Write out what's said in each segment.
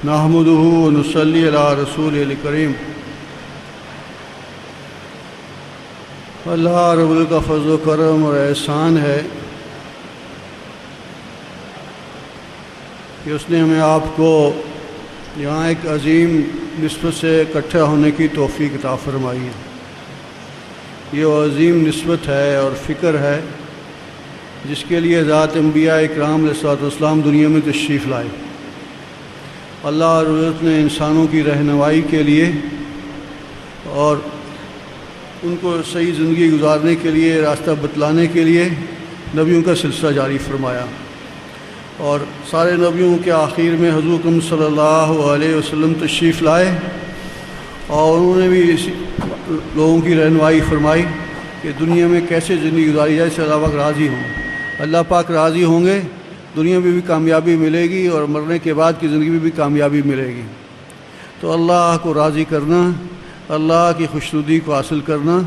نحمدہ ونصلی علی رسول الکریم۔ اللہ رب کا فضل و کرم اور احسان ہے کہ اس نے ہمیں آپ کو یہاں ایک عظیم نسبت سے اکٹھا ہونے کی توفیق عطا فرمائی ہے۔ یہ وہ عظیم نسبت ہے اور فکر ہے جس کے لیے ذات انبیاء اکرام علیہ السلام دنیا میں تشریف لائے۔ اللہ رب نے انسانوں کی رہنمائی کے لیے اور ان کو صحیح زندگی گزارنے کے لیے، راستہ بتلانے کے لیے نبیوں کا سلسلہ جاری فرمایا، اور سارے نبیوں کے آخر میں حضور اکرم صلی اللہ علیہ وسلم تشریف لائے، اور انہوں نے بھی لوگوں کی رہنمائی فرمائی کہ دنیا میں کیسے زندگی گزاری جائے سے اللہ پاک راضی ہوں۔ اللہ پاک راضی ہوں گے، دنیا میں بھی کامیابی ملے گی اور مرنے کے بعد کی زندگی میں بھی کامیابی ملے گی۔ تو اللہ کو راضی کرنا، اللہ کی خوشنودی کو حاصل کرنا،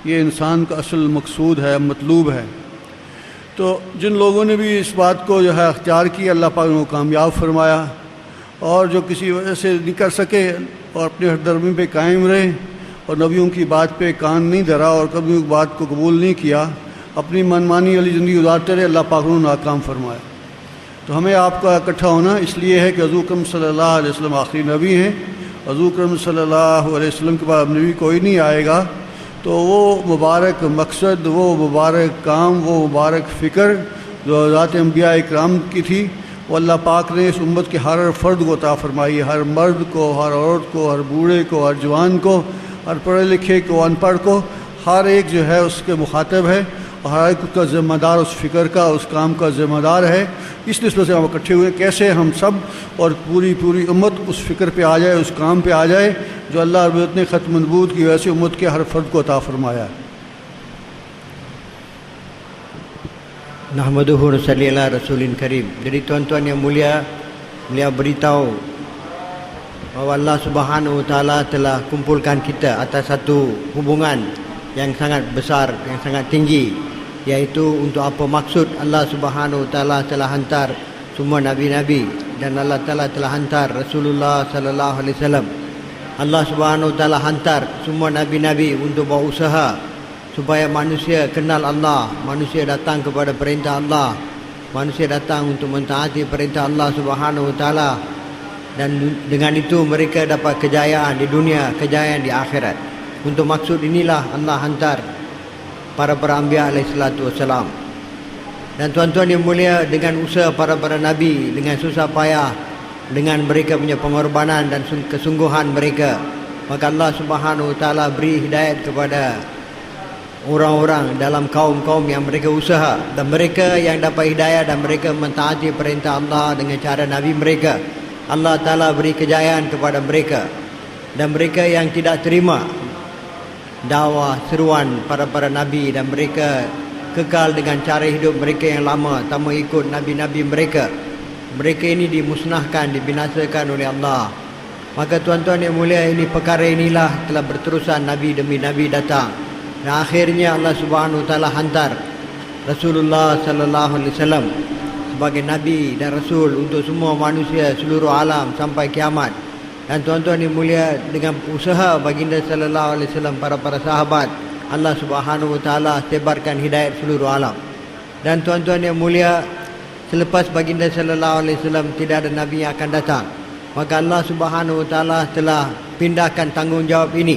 یہ انسان کا اصل مقصود ہے، مطلوب ہے۔ تو جن لوگوں نے بھی اس بات کو جو ہے اختیار کیا، اللہ پاک نے وہ کامیاب فرمایا، اور جو کسی وجہ سے نہیں کر سکے اور اپنے ہر درمی پہ قائم رہے اور نبیوں کی بات پہ کان نہیں دھرا اور کبھی بات کو قبول نہیں کیا، اپنی منمانی والی زندگی گزارتے رہے، اللہ پاک نے ناکام فرمایا۔ تو ہمیں آپ کا اکٹھا ہونا اس لیے ہے کہ حضور اکرم صلی اللہ علیہ وسلم آخری نبی ہیں۔ حضور اکرم صلی اللہ علیہ وسلم کے بعد نبی کوئی نہیں آئے گا، تو وہ مبارک مقصد، وہ مبارک کام، وہ مبارک فکر جو ذات انبیاء اکرام کی تھی، وہ اللہ پاک نے اس امت کے ہر فرد کو عطا فرمائی ہے، ہر مرد کو، ہر عورت کو، ہر بوڑھے کو، ہر جوان کو، ہر پڑھے لکھے کو، ان پڑھ کو، ہر ایک جو ہے اس کے مخاطب ہے، اور ہر ایک کا ذمہ دار اس فکر کا، اس کام کا ذمہ دار ہے۔ اس نسبت سے ہم اکٹھے ہوئے، کیسے ہم سب اور پوری امت اس فکر پہ آ جائے، اس کام پہ آ جائے جو اللہ رب العزت نے ختم نبوت کی وجہ سے امت کے ہر فرد کو عطا فرمایا ہے۔ Nahmaduhu wa nusalli ala Rasulin Karim. Jadi tuan-tuan yang mulia, beliau beritahu bahawa Allah Subhanahu Wa Taala telah kumpulkan kita atas satu hubungan yang sangat besar, yang sangat tinggi, iaitu untuk apa maksud Allah Subhanahu Wa Taala telah hantar semua nabi-nabi, dan Allah Taala telah hantar Rasulullah sallallahu alaihi wasallam. Allah Subhanahu Wa Taala hantar semua nabi-nabi untuk berusaha supaya manusia kenal Allah, manusia datang kepada perintah Allah, manusia datang untuk mentaati perintah Allah Subhanahu Wa Taala, dan dengan itu mereka dapat kejayaan di dunia, kejayaan di akhirat. Untuk maksud inilah Allah hantar para anbiya alaihi salatu wassalam. Dan tuan-tuan yang mulia, dengan usaha para nabi, dengan susah payah, dengan mereka punya pengorbanan dan kesungguhan mereka, maka Allah Subhanahu Wa Taala beri hidayat kepada orang-orang dalam kaum-kaum yang mereka usaha, dan mereka yang dapat hidayah dan mereka mentaati perintah Allah dengan cara Nabi mereka, Allah Ta'ala beri kejayaan kepada mereka. Dan mereka yang tidak terima dakwah seruan para Nabi dan mereka kekal dengan cara hidup mereka yang lama, tak mengikut Nabi-Nabi mereka, mereka ini dimusnahkan, dibinasakan oleh Allah. Maka tuan-tuan yang mulia, ini perkara inilah telah berterusan Nabi demi Nabi datang. Dan akhirnya Allah Subhanahu Wa Taala hantar Rasulullah sallallahu alaihi wasallam sebagai nabi dan rasul untuk semua manusia seluruh alam sampai kiamat. Dan tuan-tuan yang mulia, dengan usaha baginda sallallahu alaihi wasallam, para sahabat, Allah Subhanahu Wa Taala sebarkan hidayat seluruh alam. Dan tuan-tuan yang mulia, selepas baginda sallallahu alaihi wasallam tidak ada nabi yang akan datang, maka Allah Subhanahu Wa Taala telah pindahkan tanggungjawab ini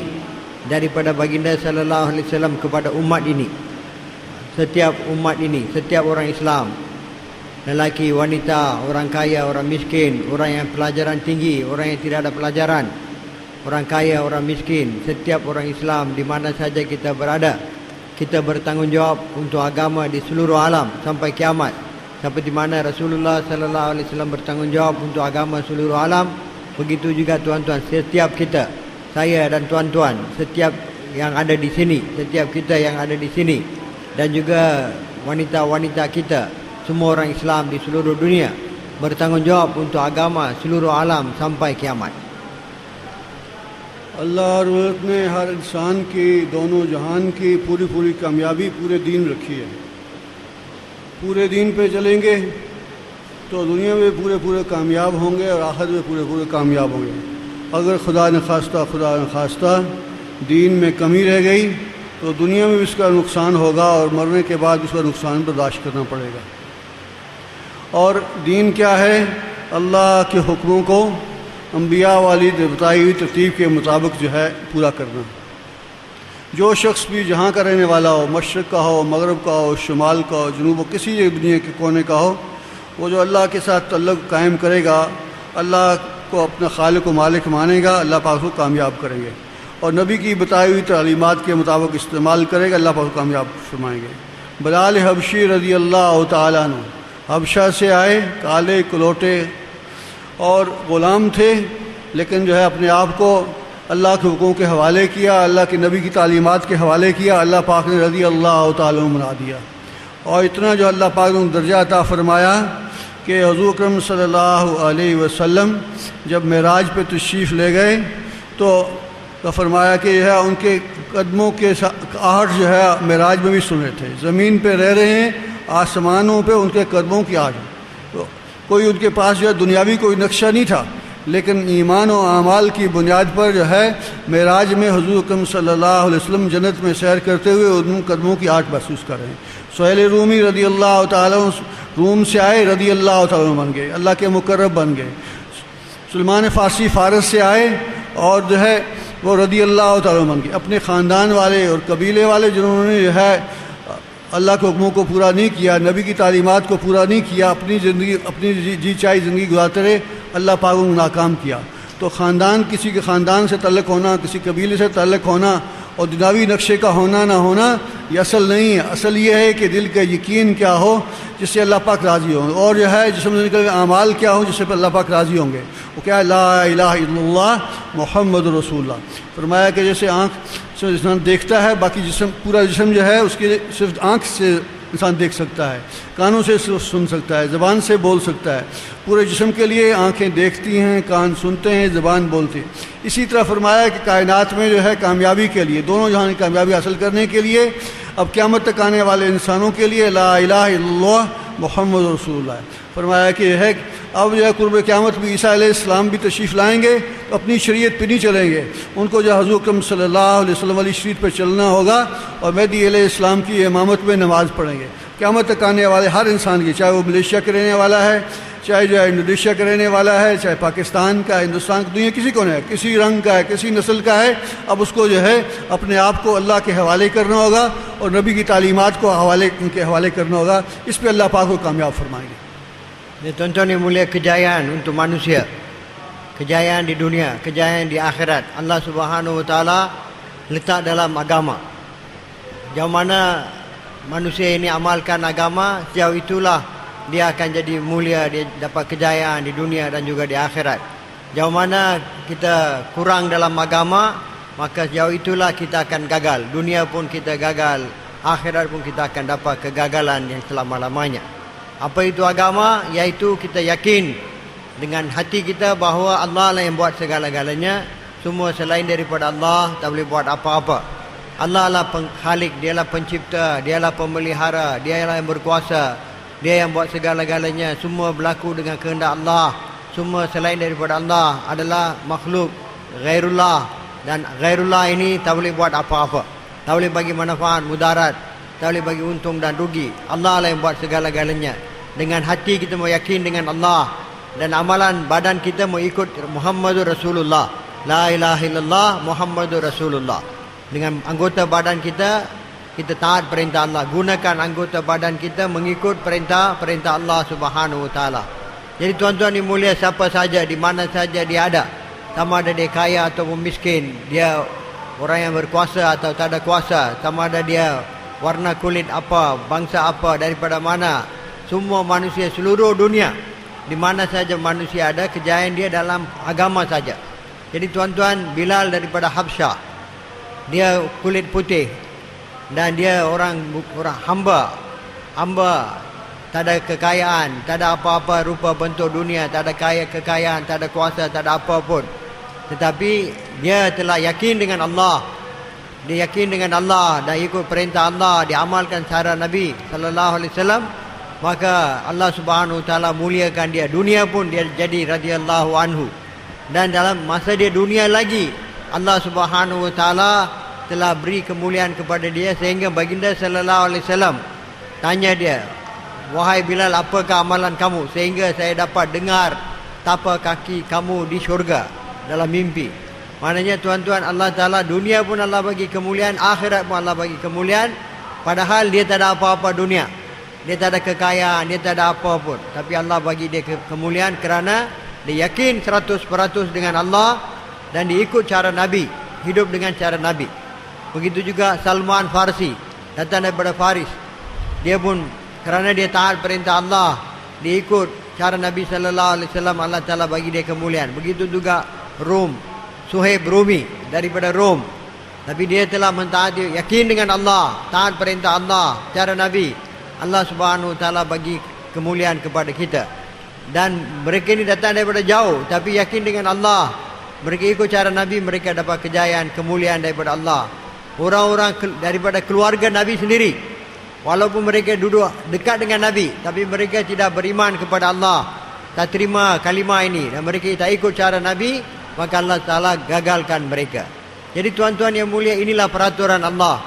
daripada baginda sallallahu alaihi wasallam kepada umat ini. Setiap umat ini, setiap orang Islam, lelaki, wanita, orang kaya, orang miskin, orang yang pelajaran tinggi, orang yang tidak ada pelajaran, orang kaya, orang miskin, setiap orang Islam di mana saja kita berada, kita bertanggungjawab untuk agama di seluruh alam sampai kiamat. Seperti mana Rasulullah sallallahu alaihi wasallam bertanggungjawab untuk agama seluruh alam, begitu juga tuan-tuan, setiap kita, saya dan tuan-tuan, setiap yang ada di sini, setiap kita yang ada di sini, dan juga wanita-wanita kita, semua orang Islam di seluruh dunia bertanggungjawab untuk agama seluruh alam sampai kiamat. اللہ رب نے ہر انسان کی، دونوں جہان کی پوری کامیابی پورے دین رکھی ہے۔ پورے دین پہ چلیں گے تو دنیا میں پورے کامیاب ہوں گے اور آخرت میں پورے کامیاب ہوں گے۔ اگر خدا نخواستہ دین میں کمی رہ گئی تو دنیا میں بھی اس کا نقصان ہوگا اور مرنے کے بعد اس کا نقصان برداشت کرنا پڑے گا۔ اور دین کیا ہے؟ اللہ کے حکموں کو انبیاء والی بتائی ہوئی ترتیب کے مطابق جو ہے پورا کرنا۔ جو شخص بھی جہاں کا رہنے والا ہو، مشرق کا ہو، مغرب کا ہو، شمال کا ہو، جنوب، کسی دنیا کے کونے کا ہو، وہ جو اللہ کے ساتھ تعلق قائم کرے گا، اللہ کو اپنا خالق و مالک مانے گا، اللہ پاک کو کامیاب کریں گے، اور نبی کی بتائی ہوئی تعلیمات کے مطابق استعمال کرے گا، اللہ پاک کو کامیاب فرمائیں گے۔ بلال حبشی رضی اللہ تعالیٰ عنہ حبشہ سے آئے، کالے کلوٹے اور غلام تھے، لیکن جو ہے اپنے آپ کو اللہ کے حکموں کے حوالے کیا، اللہ کے نبی کی تعلیمات کے حوالے کیا، اللہ پاک نے رضی اللہ تعالیٰ عنہ بنا دیا، اور اتنا جو اللہ پاک نے درجہ عطا فرمایا کہ حضور اکرم صلی اللہ علیہ وسلم جب معراج پہ تشریف لے گئے تو فرمایا کہ جو ہے ان کے قدموں کے آہٹ جو ہے معراج میں بھی سن رہے تھے، زمین پہ رہ رہے ہیں، آسمانوں پہ ان کے قدموں کی آہٹ، تو کوئی ان کے پاس جو ہے دنیاوی کوئی نقشہ نہیں تھا، لیکن ایمان و اعمال کی بنیاد پر جو ہے معراج میں حضور اکرم صلی اللہ علیہ وسلم جنت میں سیر کرتے ہوئے ان قدموں کی آہٹ محسوس کر رہے ہیں۔ سہیل رومی رضی اللہ تعالیٰ روم سے آئے، رضی اللہ تعالیٰ بن گئے، اللہ کے مقرب بن گئے۔ سلمان فارسی فارس سے آئے اور جو ہے وہ رضی اللہ تعالیٰ بن گئے۔ اپنے خاندان والے اور قبیلے والے جنہوں نے جو ہے اللہ کے حکموں کو پورا نہیں کیا، نبی کی تعلیمات کو پورا نہیں کیا، اپنی جی چاہی زندگی گزارتے رہے، اللہ پاک کو ناکام کیا۔ تو خاندان، کسی کے خاندان سے تعلق ہونا، کسی قبیلے سے تعلق ہونا اور دنیاوی نقشے کا ہونا نہ ہونا یہ اصل نہیں ہے۔ اصل یہ ہے کہ دل کا یقین کیا ہو جس سے اللہ پاک راضی ہوں، اور جو ہے جسم سے نکلے اعمال کیا ہوں جس سے اللہ پاک راضی ہوں گے۔ وہ کیا ہے؟ لا الہ الا اللہ محمد رسول اللہ۔ فرمایا کہ جیسے آنکھ سے انسان دیکھتا ہے، باقی جسم، پورا جسم جو ہے اس کے صرف آنکھ سے انسان دیکھ سکتا ہے، کانوں سے سن سکتا ہے، زبان سے بول سکتا ہے۔ پورے جسم کے لیے آنکھیں دیکھتی ہیں، کان سنتے ہیں، زبان بولتی ہے۔ اسی طرح فرمایا کہ کائنات میں جو ہے کامیابی کے لیے، دونوں جہاں کی کامیابی حاصل کرنے کے لیے، اب قیامت تک آنے والے انسانوں کے لیے لا الہ الا اللہ محمد رسول اللہ ہے۔ فرمایا کہ ہے اب جو ہے قرب قیامت بھی عیسیٰ علیہ السلام بھی تشریف لائیں گے تو اپنی شریعت پہ نہیں چلیں گے، ان کو جو حضور اکرم صلی اللہ علیہ وسلم والی شریعت پہ چلنا ہوگا، اور مہدی علیہ السلام کی امامت میں نماز پڑھیں گے۔ قیامت تک آنے والے ہر انسان کی، چاہے وہ ملیشیا کے رہنے والا ہے، چاہے جو ہے انڈونیشیا کا رہنے والا ہے، چاہے پاکستان کا، ہندوستان کا، دنیا کسی کو نہیں ہے، کسی رنگ کا ہے، کسی نسل کا ہے، اب اس کو جو ہے اپنے آپ کو اللہ کے حوالے کرنا ہوگا اور نبی کی تعلیمات کو ان کے حوالے کرنا ہوگا۔ اس پہ اللہ پاک کو کامیاب فرمائیں گے۔ Tuan-tuan yang mulia, kejayaan untuk manusia, kejayaan di dunia, kejayaan di akhirat, Allah Subhanahu Wa Taala letak dalam agama. Sejauh mana manusia ini amalkan agama, sejauh itulah dia akan jadi mulia, dia dapat kejayaan di dunia dan juga di akhirat. Sejauh mana kita kurang dalam agama, maka sejauh itulah kita akan gagal. Dunia pun kita gagal, akhirat pun kita akan dapat kegagalan yang selama-lamanya. Apa itu agama? Yaitu kita yakin dengan hati kita bahawa Allah lah yang buat segala-galanya. Semua selain daripada Allah tak boleh buat apa-apa. Allah lah Khalik, dialah pencipta, dialah pemelihara, dialah yang berkuasa, dia yang buat segala-galanya. Semua berlaku dengan kehendak Allah. Semua selain daripada Allah adalah makhluk ghairullah, dan ghairullah ini tak boleh buat apa-apa, tak boleh bagi manfaat, mudarat, tak boleh bagi untung dan rugi. Allah lah yang buat segala-galanya. Dengan hati kita yakin dengan Allah, dan amalan badan kita mengikut Muhammadur Rasulullah. La ilaha illallah Muhammadur Rasulullah. Dengan anggota badan kita taat perintah Allah. Gunakan anggota badan kita mengikut perintah Allah Subhanahu Wa Taala. Jadi tuan-tuan yang mulia, siapa saja, di mana saja dia ada, sama ada dia kaya ataupun miskin, dia orang yang berkuasa atau tak ada kuasa, sama ada dia warna kulit apa, bangsa apa, daripada mana, semua manusia seluruh dunia, di mana saja manusia ada, kejayaan dia dalam agama saja. Jadi tuan-tuan, Bilal daripada Habsyah, dia kulit putih dan dia orang hamba, tak ada kekayaan, tak ada apa-apa rupa bentuk dunia, tak ada kekayaan, tak ada kuasa, tak ada apa pun. Tetapi dia telah yakin dengan Allah. Dia yakin dengan Allah dan ikut perintah Allah, diamalkan cara Nabi sallallahu alaihi wasallam. maka Allah Subhanahu Wa Taala muliakan dia. Dunia pun dia jadi radhiyallahu anhu. Dan dalam masa dia dunia lagi, Allah Subhanahu Wa Taala telah beri kemuliaan kepada dia sehingga baginda sallallahu alaihi wasallam tanya dia, "Wahai Bilal, apakah amalan kamu sehingga saya dapat dengar tapak kaki kamu di syurga dalam mimpi?" Maknanya tuan-tuan, Allah Ta'ala dunia pun Allah bagi kemuliaan, akhirat pun Allah bagi kemuliaan. Padahal dia tak ada apa-apa dunia, dia tak ada kekayaan, dia tak ada apa pun, tapi Allah bagi dia kemuliaan kerana dia yakin 100% dengan Allah dan dia ikut cara Nabi, hidup dengan cara Nabi. Begitu juga Salman Farsi, datang daripada Faris. Dia pun kerana dia taat perintah Allah, dia ikut cara Nabi sallallahu alaihi wasallam, Allah Taala bagi dia kemuliaan. Begitu juga Rom, Suhaib Rumi daripada Rom, tapi dia telah mentaati, yakin dengan Allah, taat perintah Allah, cara Nabi. Allah Subhanahu Wa Taala bagi kemuliaan kepada kita. Dan mereka ini datang daripada jauh, tapi yakin dengan Allah, mereka ikut cara Nabi, mereka dapat kejayaan, kemuliaan daripada Allah. Orang-orang daripada keluarga Nabi sendiri, walaupun mereka duduk dekat dengan Nabi, tapi mereka tidak beriman kepada Allah, tak terima kalimah ini, dan mereka tak ikut cara Nabi, maka Allah Ta'ala gagalkan mereka. Jadi tuan-tuan yang mulia, inilah peraturan Allah,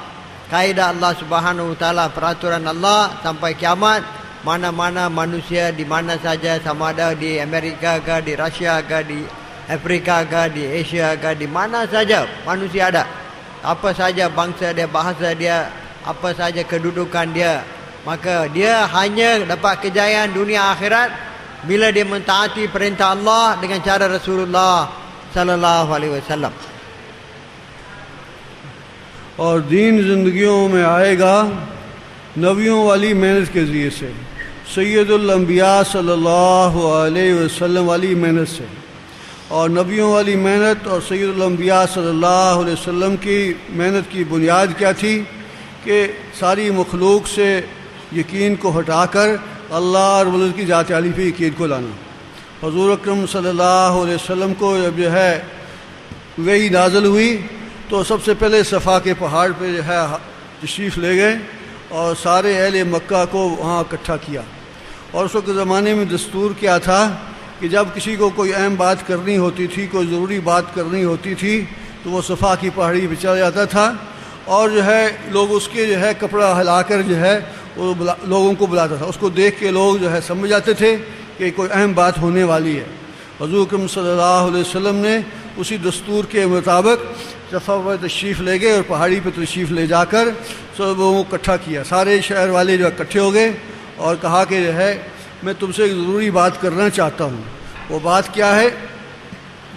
kaedah Allah Subhanahu Wa Taala, peraturan Allah sampai kiamat. Mana-mana manusia di mana saja, sama ada di Amerika ke, di Rusia ke, di Afrika ke, di Asia ke, di mana saja manusia ada, apa saja bangsa dia, bahasa dia, apa saja kedudukan dia, maka dia hanya dapat kejayaan dunia akhirat bila dia mentaati perintah Allah dengan cara Rasulullah sallallahu alaihi wasallam. और दीन ज़िंदगियों में आएगा नबियों वाली मेहनत के ज़रिए से, सैयदुल अंबिया सल्लल्लाहु अलैहि वसल्लम वाली मेहनत से। और नबियों वाली मेहनत और सैयदुल अंबिया सल्लल्लाहु अलैहि वसल्लम की मेहनत की बुनियाद क्या थी कि सारी मखलूक से यकीन को हटाकर अल्लाह रब्बुल इज़्ज़त की ज़ात आली पे यकीन को लाना। हुज़ूर अकरम सल्लल्लाहु अलैहि वसल्लम को जब जो है वही नाज़िल हुई तो सबसे पहले सफ़ा के पहाड़ पे जो है तशरीफ़ ले गए और सारे अहले मक्का को वहाँ इकट्ठा किया। और उस वक्त ज़माने में दस्तूर क्या था कि जब किसी को कोई अहम बात करनी होती थी, कोई ज़रूरी बात करनी होती थी, तो वो सफ़ा की पहाड़ी पे चला जाता था और जो है लोग उसके जो है कपड़ा हिलाकर जो है वो लोगों को बुलाता था। उसको देख के लोग जो है समझ जाते थे कि कोई अहम बात होने वाली है। हुज़ूर अकरम सल्लल्लाहु अलैहि वसल्लम ने उसी दस्तूर के मुताबिक सफ़ा पर तशरीफ़ ले गए और पहाड़ी पर तशरीफ़ ले जाकर सब लोगों को इकट्ठा किया। सारे शहर वाले जो इकट्ठे हो गए और कहा कि जो है मैं तुमसे एक ज़रूरी बात करना चाहता हूँ। वो बात क्या है?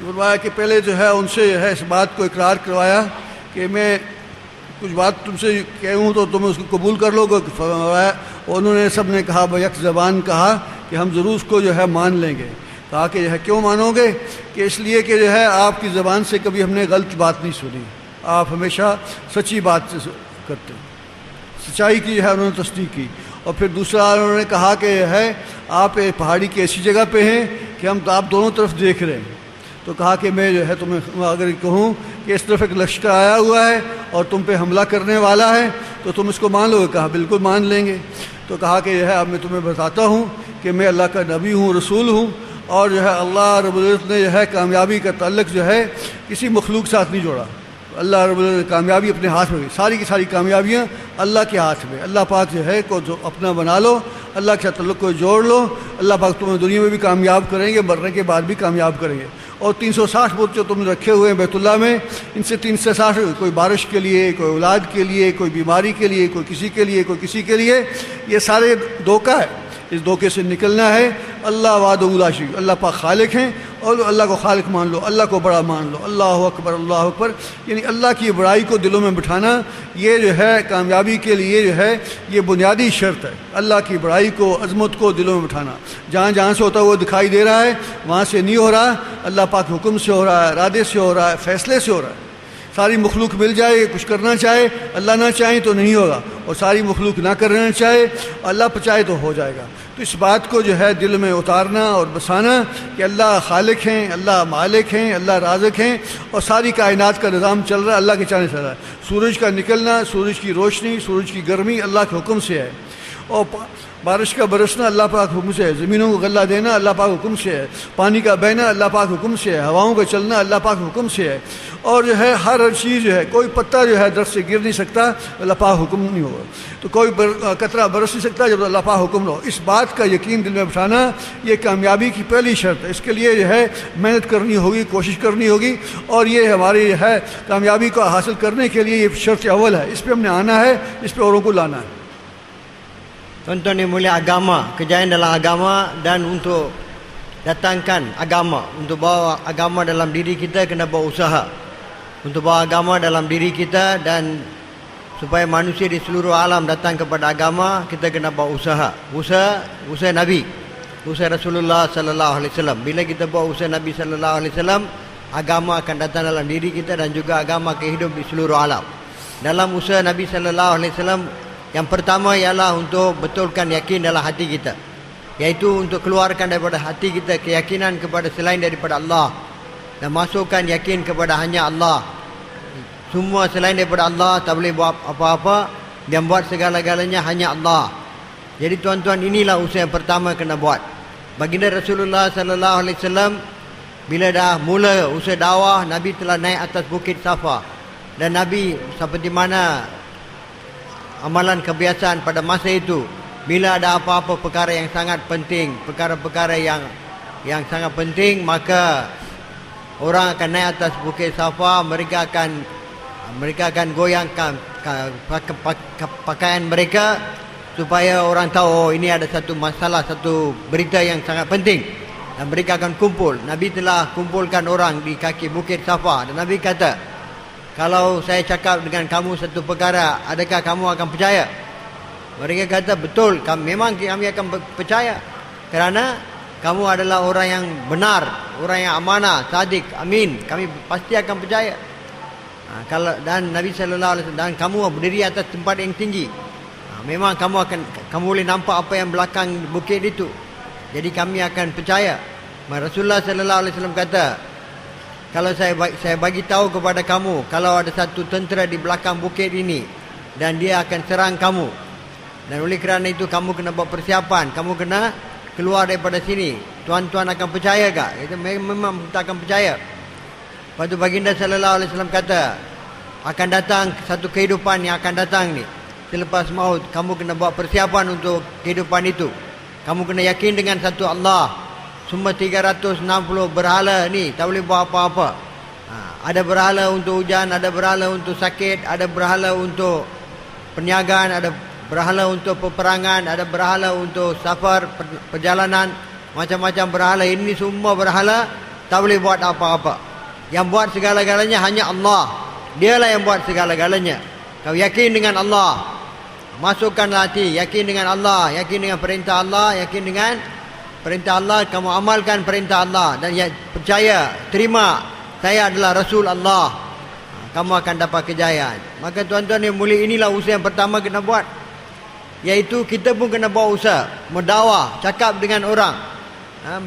फरमाया कि पहले जो है उनसे जो है इस बात को इकरार करवाया कि मैं कुछ बात तुमसे कहूँ तो तुम उसको कबूल कर लोगे। उन्होंने सब ने कहा बैक ज़बान कहा कि हम ज़रूर उसको जो है मान लेंगे। कहा कि जो है क्यों मानोगे? कि इसलिए कि जो है आपकी ज़बान से कभी हमने गलत बात नहीं सुनी, आप हमेशा सच्ची बात करते, सच्चाई की जो है उन्होंने तस्दीक की। और फिर दूसरा उन्होंने कहा कि है आप पहाड़ी की ऐसी जगह पे हैं कि हम आप दोनों तरफ देख रहे हैं। तो कहा कि मैं जो है तुम्हें अगर कहूँ कि इस तरफ एक लश्कर आया हुआ है और तुम पे हमला करने वाला है तो तुम इसको मान लोगे? कहा बिल्कुल मान लेंगे। तो कहा कि जो है अब मैं तुम्हें बताता हूँ कि मैं अल्लाह का नबी हूँ, रसूल हूँ, और जो है अल्लाह रब्बुल इज़्ज़त ने जो है कामयाबी का ताल्लुक़ जो है किसी मखलूक साथ नहीं जोड़ा। अल्लाह रब्बुल इज़्ज़त ने कामयाबी अपने हाथ में, सारी की सारी कामयाबियाँ अल्लाह के हाथ में। अल्लाह पाक जो है को जो अपना बना लो, अल्लाह के ताल्लुक़ को जोड़ लो, अल्लाह पाक तुम्हें दुनिया में भी कामयाब करेंगे, मरने के बाद भी कामयाब करेंगे। और 360 बुत जो तुमने रखे हुए हैं बैतुल्लाह में, इनसे 360 कोई बारिश के लिए, कोई औलाद के लिए, कोई बीमारी के लिए, कोई किसी के लिए, कोई किसी के लिए, ये सारे धोखा है। इस धोखे से निकलना है। अल्लाह वादुल ला शरीक, अल्लाह पाक खालिक हैं और अल्लाह को खालिक मान लो, अल्लाह को बड़ा मान लो। अल्लाह अकबर, अल्लाह अकबर, यानी अल्लाह की बड़ाई को दिलों में बिठाना, ये जो है कामयाबी के लिए जो है ये बुनियादी शर्त है। अल्लाह की बड़ाई को, अज़मत को दिलों में बिठाना। जहाँ जहाँ से होता है वो दिखाई दे रहा है, वहाँ से नहीं हो रहा, अल्लाह पाक के हुक्म से हो रहा है, इरादे से हो रहा है, फैसले से हो रहा है। सारी मखलूक मिल जाए, कुछ करना चाहे, अल्लाह ना चाहे तो नहीं होगा, और सारी मखलूक ना करना चाहे, अल्लाह चाहे तो हो जाएगा। तो इस बात को जो है दिल में उतारना और बसाना कि अल्लाह खालिक हैं, अल्लाह मालिक हैं, अल्लाह राज़िक हैं, और सारी कायनात का निज़ाम चल रहा है अल्लाह के चाहने से रहा है। सूरज का निकलना, सूरज की रोशनी, सूरज की गर्मी अल्लाह के हुक्म से है। بارش کا برسنا اللہ پاک حکم سے ہے، زمینوں کو غلہ دینا اللہ پاک حکم سے ہے، پانی کا بہنا اللہ پاک حکم سے ہے، ہواؤں کا چلنا اللہ پاک حکم سے ہے، اور جو ہے ہر چیز جو ہے، کوئی پتا جو ہے درخت سے گر نہیں سکتا اللہ پاک حکم نہیں ہوگا، تو کوئی قطرہ برس نہیں سکتا جب اللہ پاک حکم نہ ہو۔ اس بات کا یقین دل میں بٹھانا یہ کامیابی کی پہلی شرط ہے۔ اس کے لیے جو ہے محنت کرنی ہوگی، کوشش کرنی ہوگی، اور یہ ہماری جو ہے کامیابی کو حاصل کرنے کے لیے یہ شرط اول ہے، اس پہ ہم نے آنا ہے، اس پہ اوروں کو لانا ہے۔ Tuan-tuan yang mulia, agama, kejayaan dalam agama dan untuk datangkan agama, untuk bawa agama dalam diri kita kena bawa usaha. Untuk bawa agama dalam diri kita dan supaya manusia di seluruh alam datang kepada agama, kita kena bawa usaha. Usaha Nabi, usaha Rasulullah sallallahu alaihi wasallam. Bila kita bawa usaha Nabi sallallahu alaihi wasallam, agama akan datang dalam diri kita dan juga agama akan hidup di seluruh alam. Dalam usaha Nabi sallallahu alaihi wasallam, yang pertama ialah untuk betulkan yakin dalam hati kita, iaitu untuk keluarkan daripada hati kita keyakinan kepada selain daripada Allah dan masukkan yakin kepada hanya Allah. Semua selain daripada Allah tak boleh buat apa-apa, dan buat segala-galanya hanya Allah. Jadi tuan-tuan, inilah usaha yang pertama kena buat. Baginda Rasulullah sallallahu alaihi wasallam bila dah mula usaha dakwah, Nabi telah naik atas bukit Safa, dan Nabi seperti mana amalan kebiasaan pada masa itu, bila ada apa-apa perkara yang sangat penting, perkara-perkara yang sangat penting, maka orang akan naik atas bukit Safa, mereka akan goyangkan pakaian mereka supaya orang tahu, oh ini ada satu masalah, satu berita yang sangat penting, dan mereka akan kumpul. Nabi telah kumpulkan orang di kaki bukit Safa, dan Nabi kata, kalau saya cakap dengan kamu satu perkara, adakah kamu akan percaya? Mereka kata, betul, memang kami akan percaya, kerana kamu adalah orang yang benar, orang yang amanah, sadik, amin, kami pasti akan percaya. Dan Nabi sallallahu alaihi wasallam, dan kamu berdiri atas tempat yang tinggi, memang kamu boleh nampak apa yang belakang bukit itu, jadi kami akan percaya. Rasulullah sallallahu alaihi wasallam kata, kalau saya bagi tahu kepada kamu, kalau ada satu tentera di belakang bukit ini dan dia akan serang kamu, dan oleh kerana itu kamu kena buat persiapan, kamu kena keluar daripada sini, tuan-tuan akan percaya tak? Itu memang kita akan percaya. Lepas tu baginda sallallahu alaihi wasallam kata, akan datang satu kehidupan yang akan datang ni selepas maut, kamu kena buat persiapan untuk kehidupan itu. Kamu kena yakin dengan satu Allah. Semua 360 berhala ni tak boleh buat apa-apa. Ada berhala untuk hujan, ada berhala untuk sakit, ada berhala untuk perniagaan, ada berhala untuk peperangan, ada berhala untuk safar, perjalanan, macam-macam berhala. Ini semua berhala tak boleh buat apa-apa. Yang buat segala-galanya hanya Allah. Dialah yang buat segala-galanya. Kau yakin dengan Allah, masukkanlah hati, yakin dengan Allah, yakin dengan perintah Allah, yakin dengan perintah Allah, kamu amalkan perintah Allah, dan percaya, terima, saya adalah Rasul Allah, kamu akan dapat kejayaan. Maka tuan-tuan yang mulia, inilah usaha yang pertama kena buat, iaitu kita pun kena buat usaha, mendakwah, cakap dengan orang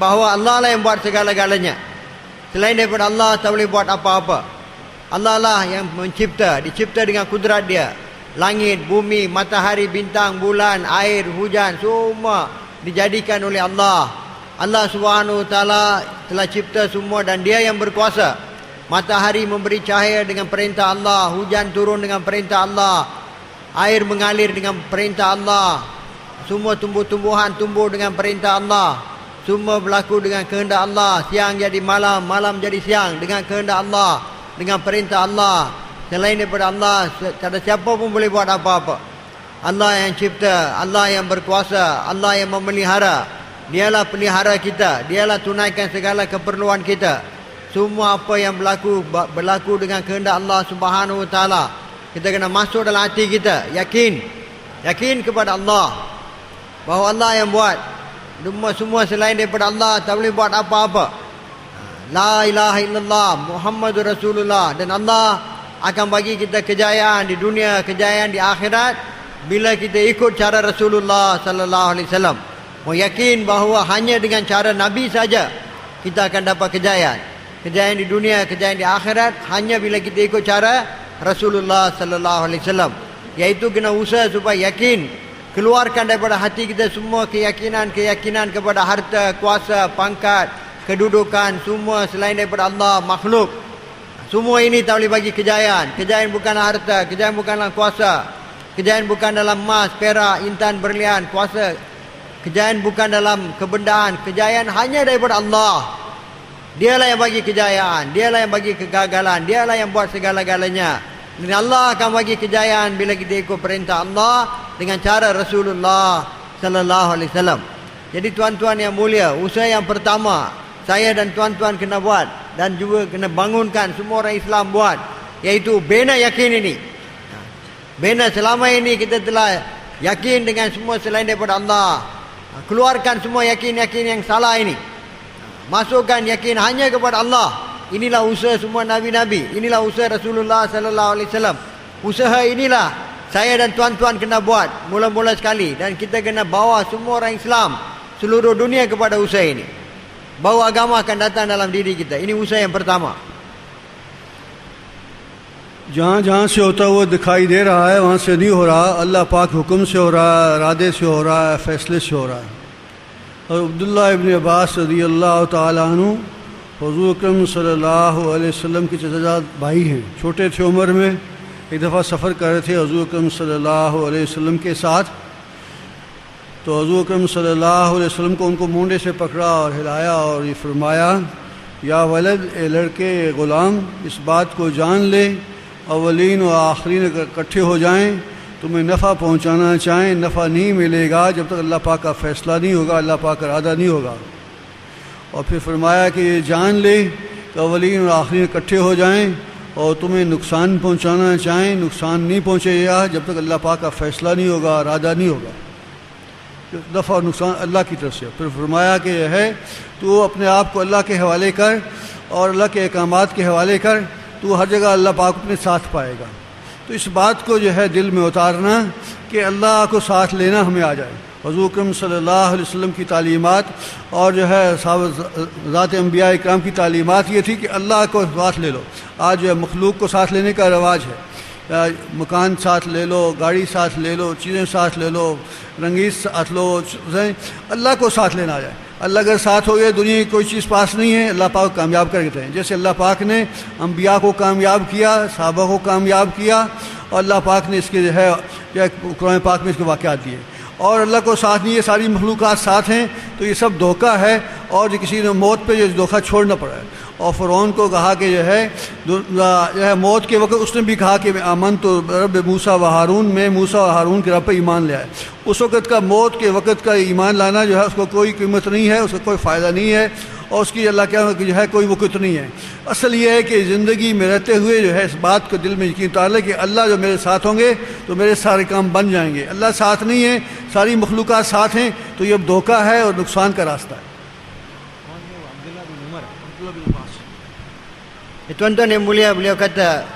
bahawa Allah lah yang buat segala-galanya. Selain daripada Allah tak boleh buat apa-apa. Allah lah yang mencipta, dicipta dengan kudrat dia. Langit, bumi, matahari, bintang, bulan, air, hujan, semua dijadikan oleh Allah. Allah Subhanahu wa taala telah cipta semua, dan dia yang berkuasa. Matahari memberi cahaya dengan perintah Allah, hujan turun dengan perintah Allah, air mengalir dengan perintah Allah, semua tumbuh-tumbuhan tumbuh dengan perintah Allah, semua berlaku dengan kehendak Allah. Siang jadi malam, malam jadi siang dengan kehendak Allah, dengan perintah Allah. Selain daripada Allah, tak ada siapa pun boleh buat apa-apa. Allah yang cipta, Allah yang berkuasa, Allah yang memelihara. Dialah pelihara kita, dialah tunaikan segala keperluan kita. Semua apa yang berlaku dengan kehendak Allah Subhanahu wa taala. Kita kena masuk dalam hati kita, yakin kepada Allah, bahawa Allah yang buat. Semua selain daripada Allah tak boleh buat apa-apa. La ilaha illallah Muhammadur Rasulullah. Dan Allah akan bagi kita kejayaan di dunia, kejayaan di akhirat, bila kita ikut cara Rasulullah sallallahu alaihi wasallam. Yakin bahawa hanya dengan cara Nabi saja kita akan dapat kejayaan. Kejayaan di dunia, kejayaan di akhirat, hanya bila kita ikut cara Rasulullah sallallahu alaihi wasallam. Iaitu kena usaha supaya yakin keluarkan daripada hati kita semua keyakinan kepada harta, kuasa, pangkat, kedudukan, semua selain daripada Allah, makhluk. Semua ini tak boleh bagi kejayaan. Kejayaan bukanlah harta, kejayaan bukanlah kuasa, kejayaan bukan dalam emas, perak, intan, berlian, kuasa. Kejayaan bukan dalam kebendaan, kejayaan hanya daripada Allah. Dialah yang bagi kejayaan, dialah yang bagi kegagalan, dialah yang buat segala-galanya. Dan Allah akan bagi kejayaan bila kita ikut perintah Allah dengan cara Rasulullah sallallahu alaihi wasallam. Jadi tuan-tuan yang mulia, usaha yang pertama saya dan tuan-tuan kena buat dan juga kena bangunkan semua orang Islam buat, iaitu bina yakin ini. Bina selama ini kita telah yakin dengan semua selain daripada Allah. Keluarkan semua yakin-yakin yang salah ini. Masukkan yakin hanya kepada Allah. Inilah usaha semua nabi-nabi. Inilah usaha Rasulullah sallallahu alaihi wasallam. Usaha inilah saya dan tuan-tuan kena buat mula-mula sekali, dan kita kena bawa semua orang Islam seluruh dunia kepada usaha ini. Bahawa agama akan datang dalam diri kita. Ini usaha yang pertama. जहाँ जहाँ से होता हुआ दिखाई दे रहा है वहाँ से नहीं हो रहा, अल्लाह पाक हुक्म से हो रहा है, इरादे से हो रहा है, फैसले से हो रहा है। और अब्दुल्लाह इब्न अब्बास रज़ी अल्लाह ताला अन्हु हुज़ूर अकरम सल्लल्लाहु अलैहि वसल्लम के चचेज़ा भाई हैं। छोटे थे उम्र में, एक दफ़ा सफ़र कर रहे थे हुज़ूर अकरम सल्लल्लाहु अलैहि वसल्लम के साथ। तो हुज़ूर अकरम सल्लल्लाहु अलैहि वसल्लम को उनको मुंडे से पकड़ा और हिलाया और ये फरमाया, या वलद, ए लड़के, ए ग़ुलाम, इस बात को जान ले, अवलीन और आखरीन अगर इकट्ठे हो जाएं, तुम्हें नफ़ा पहुंचाना चाहें, नफ़ा नहीं मिलेगा जब तक अल्लाह पाक का फ़ैसला नहीं होगा, अल्लाह पाक का इरादा नहीं होगा। और फिर फरमाया कि ये जान ले कि अवलीन और आखरीन इकट्ठे हो जाएं और तुम्हें नुकसान पहुंचाना चाहें, नुकसान नहीं पहुंचेगा जब तक अल्लाह पाक का फ़ैसला नहीं होगा, इरादा नहीं होगा। नफ़ा और नुकसान अल्लाह की तरफ से। फिर फरमाया कि यह है, तू अपने आप को अल्लाह के हवाले कर और अल्लाह के अहकामात के हवाले कर, तू हर जगह अल्लाह पाक अपने साथ पाएगा। तो इस बात को जो है दिल में उतारना कि अल्लाह को साथ लेना हमें आ जाए। हुज़ूर अकरम सल्लल्लाहु अलैहि वसल्लम की तालीमात और जो है ज़ात अंबिया इकराम की तालीमात ये थी कि अल्लाह को साथ ले लो। आज जो है मखलूक को साथ लेने का रवाज है, मकान साथ ले लो, गाड़ी साथ ले लो, चीज़ें साथ ले लो, रंगीत साथ लो, अल्लाह को साथ लेना आ जाए। अल्लाह अगर साथ हो गया, दुनिया की कोई चीज़ पास नहीं है, अल्लाह पाक कामयाब कर देते हैं। जैसे अल्लाह पाक ने अंबिया को कामयाब किया, सहाबा को कामयाब किया, और अल्लाह पाक ने इसके जो है कुरान पाक में इसके वाक़यात दिए। और अल्लाह को साथ नहीं है, सारी मखलूक़ात साथ हैं, तो ये सब धोखा है। और जो किसी ने मौत पे जो धोखा छोड़ना पड़ा है। और फ़िरौन को कहा कि जो है मौत के वक्त उसने भी कहा कि मैं आमन तो रब मूसा व हारून, में मूसा और हारून के रब पर ईमान ले आए। उस वक़्त का मौत के वक़्त का ईमान लाना जो है उसको कोई कीमत नहीं है, उसका कोई फ़ायदा नहीं है, और उसकी अल्लाह क्या जो है कोई वक़्त नहीं है। असल ये है कि ज़िंदगी में रहते हुए जो है इस बात को दिल में यकीन उतार ले कि अल्लाह जो मेरे साथ होंगे तो मेरे सारे काम बन जाएंगे। अल्लाह साथ नहीं है, सारी मखलूक़ात साथ हैं, तो ये धोखा है और नुकसान का रास्ता है। Tuan-tuan yang mulia, beliau kata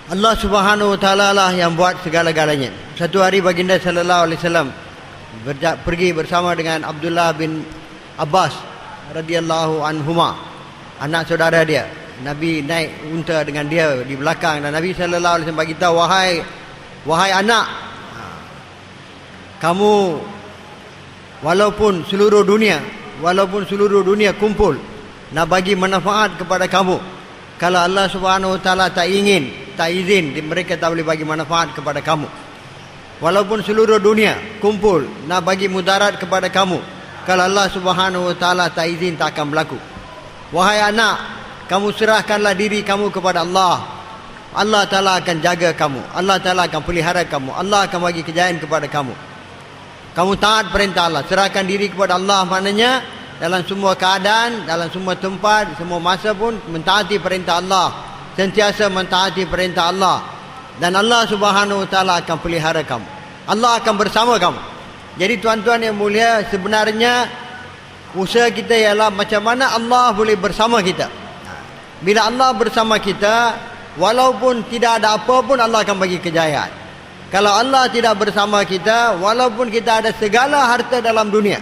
Allah Subhanahu wa taala lah yang buat segala-galanya. Satu hari baginda sallallahu alaihi wasallam pergi bersama dengan Abdullah bin Abbas radhiyallahu anhuma, anak saudara dia. Nabi naik unta dengan dia di belakang, dan Nabi sallallahu alaihi wasallam bagi tahu, wahai anak, kamu walaupun seluruh dunia kumpul nak bagi manfaat kepada kamu, kalau Allah Subhanahu wa taala tak izin, mereka tak boleh bagi manfaat kepada kamu. Walaupun seluruh dunia kumpul nak bagi mudarat kepada kamu, kalau Allah Subhanahu wa taala tak izin, tak akan berlaku. Wahai anak, kamu serahkanlah diri kamu kepada Allah. Allah Taala akan jaga kamu, Allah Taala akan pelihara kamu, Allah akan bagi kejayaan kepada kamu. Kamu taat perintah Allah, serahkan diri kepada Allah, maknanya dalam semua keadaan, dalam semua tempat, semua masa pun mentaati perintah Allah, sentiasa mentaati perintah Allah, dan Allah Subhanahu wa taala akan pelihara kamu. Allah akan bersama kamu. Jadi tuan-tuan yang mulia, sebenarnya usaha kita ialah macam mana Allah boleh bersama kita. Bila Allah bersama kita, walaupun tidak ada apa pun Allah akan bagi kejayaan. Kalau Allah tidak bersama kita, walaupun kita ada segala harta dalam dunia,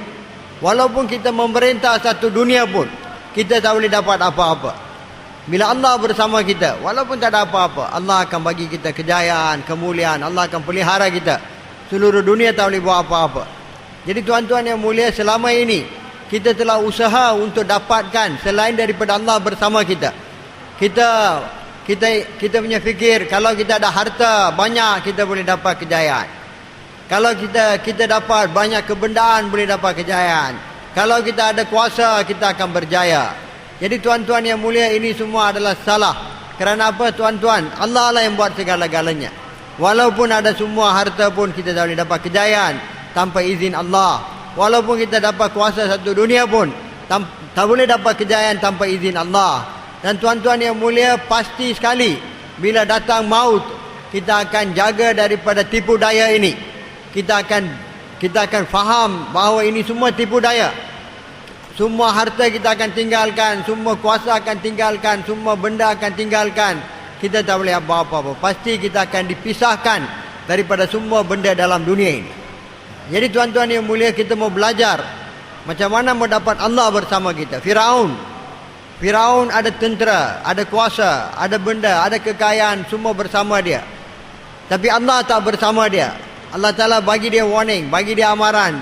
walaupun kita memerintah satu dunia pun, kita tak boleh dapat apa-apa. Bila Allah bersama kita, walaupun tak ada apa-apa, Allah akan bagi kita kejayaan, kemuliaan, Allah akan pelihara kita. seluruh dunia tak boleh buat apa-apa. Jadi tuan-tuan yang mulia, selama ini kita telah usaha untuk dapatkan selain daripada Allah bersama kita. Kita punya fikir kalau kita ada harta banyak kita boleh dapat kejayaan. Kalau kita dapat banyak kebendaan boleh dapat kejayaan. Kalau kita ada kuasa kita akan berjaya. Jadi tuan-tuan yang mulia, ini semua adalah salah. Kerana apa tuan-tuan? Allah lah yang buat segala-galanya. Walaupun ada semua harta pun kita tak boleh dapat kejayaan tanpa izin Allah. Walaupun kita dapat kuasa satu dunia pun tak boleh dapat kejayaan tanpa izin Allah. Dan tuan-tuan yang mulia, pasti sekali bila datang maut kita akan jaga daripada tipu daya ini. Kita akan faham bahawa ini semua tipu daya. Semua harta kita akan tinggalkan, semua kuasa akan tinggalkan, semua benda akan tinggalkan. Kita tak boleh apa-apa. Pasti kita akan dipisahkan daripada semua benda dalam dunia ini. Jadi tuan-tuan yang mulia, kita mau belajar macam mana mau dapat Allah bersama kita. Firaun ada tentera, ada kuasa, ada benda, ada kekayaan, semua bersama dia. Tapi Allah tak bersama dia. Allah Ta'ala bagi dia warning, bagi dia amaran.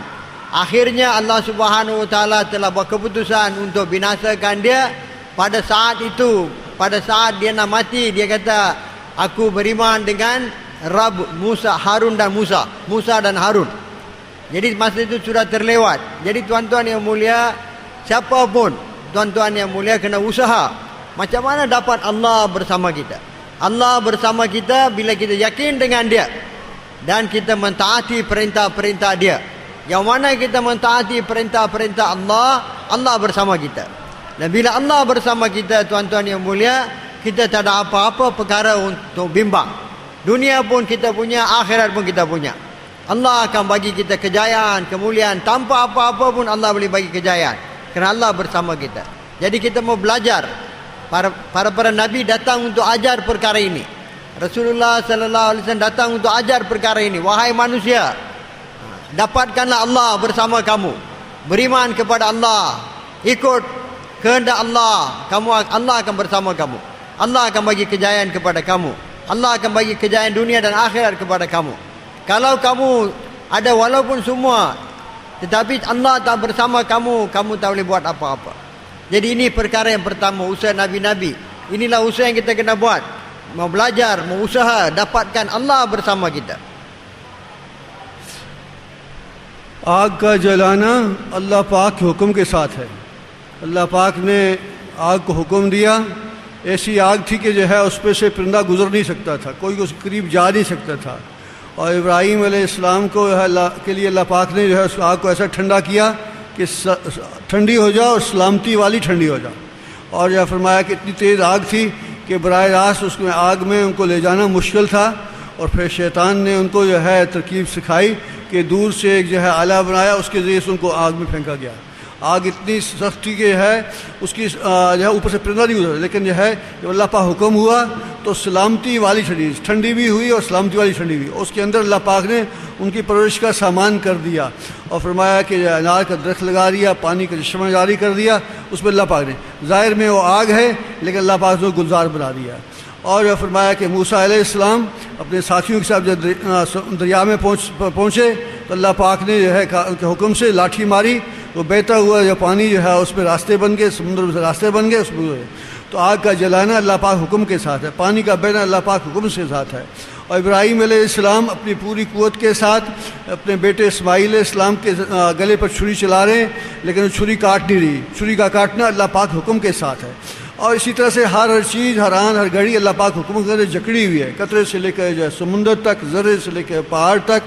Akhirnya Allah Subhanahu Wa Ta'ala telah buat keputusan untuk binasakan dia. Pada saat itu, pada saat dia nak mati, dia kata, aku beriman dengan Rabb Musa, Harun dan Musa dan Harun. Jadi masa itu sudah terlewat. Jadi tuan-tuan yang mulia, siapapun tuan-tuan yang mulia kena usaha macam mana dapat Allah bersama kita. Allah bersama kita bila kita yakin dengan dia dan kita mentaati perintah-perintah dia. Yang mana kita mentaati perintah-perintah Allah, Allah bersama kita. Dan bila Allah bersama kita tuan-tuan yang mulia, kita tak ada apa-apa perkara untuk bimbang. Dunia pun kita punya, akhirat pun kita punya. Allah akan bagi kita kejayaan, kemuliaan. Tanpa apa-apa pun Allah boleh bagi kejayaan. Kerana Allah bersama kita. Jadi kita mau belajar. Para Nabi datang untuk ajar perkara ini. Rasulullah sallallahu alaihi wasallam datang untuk ajar perkara ini. Wahai manusia, dapatkanlah Allah bersama kamu. Beriman kepada Allah. Ikut kehendak Allah. Allah akan bersama kamu. Allah akan bagi kejayaan kepada kamu. Allah akan bagi kejayaan dunia dan akhirat kepada kamu. Kalau kamu ada walaupun semua, tetapi Allah tak bersama kamu, kamu tak boleh buat apa-apa. Jadi ini perkara yang pertama, usaha Nabi-Nabi. Inilah usaha yang kita kena buat. Mau belajar, mau usaha, dapatkan Allah bersama kita. आग का जलाना अल्लाह पाक के हुक्म के साथ है। अल्लाह पाक ने आग को हुक्म दिया। ऐसी आग थी कि जो है उस पर से परिंदा गुजर नहीं सकता था, कोई उसके करीब जा नहीं सकता था। और इब्राहीम अलैहिस्सलाम को के लिए अल्लाह पाक ने जो है उस आग को ऐसा ठंडा किया कि ठंडी हो जाओ और सलामती वाली ठंडी हो जाओ। और यह फरमाया कि इतनी तेज़ आग थी कि बराह रास्त उसमें आग में उनको ले जाना मुश्किल था। और फिर शैतान ने उनको जो है तरकीब सिखाई कि दूर से एक जो है आला बनाया, उसके ज़रिए से उनको आग में फेंका गया। आग इतनी सख्ती के है उसकी जो है ऊपर से परिंदा नहीं गुजरा, लेकिन जो है जब अल्लाह पाक हुक्म हुआ तो सलामती वाली ठंडी भी हुई और सलामती वाली ठंडी हुई। उसके अंदर अल्लाह पाक ने उनकी परवरिश का सामान कर दिया और फरमाया कि अनार का दरख्त लगा दिया, पानी का चश्मा जारी कर दिया। उसमें अल्लाह पाक ने ज़ाहिर में वो आग है लेकिन अल्लाह पाक ने गुलजार बना दिया। और यह फरमाया कि मूसा अलैहिस्सलाम अपने साथियों के साथ जब दरिया में पहुँचे तो अल्लाह पाक ने जो है उनके हुक्म से लाठी मारी, तो बहता हुआ जो पानी जो है उसमें रास्ते बन गए, समुद्र में रास्ते बन गए उसमें। तो आग का जलाना अल्लाह पाक हुक्म के साथ है, पानी का बहना अल्लाह पाक हुक्म के साथ है। और इब्राहीम अलैहिस्सलाम अपनी पूरी कुव्वत के साथ अपने बेटे इस्माईल अलैहिस्सलाम के गले पर छुरी चला रहे हैं, लेकिन वो छुरी काट नहीं रही। छुरी का काटना अल्लाह पाक हुक्म के साथ है। और इसी तरह से हर चीज़, हर आन, हर घड़ी अल्लाह पाक हुक्म कर जकड़ी हुई है, कतरे से लेकर जो है समुंदर तक, ज़र्रे से लेकर पहाड़ तक।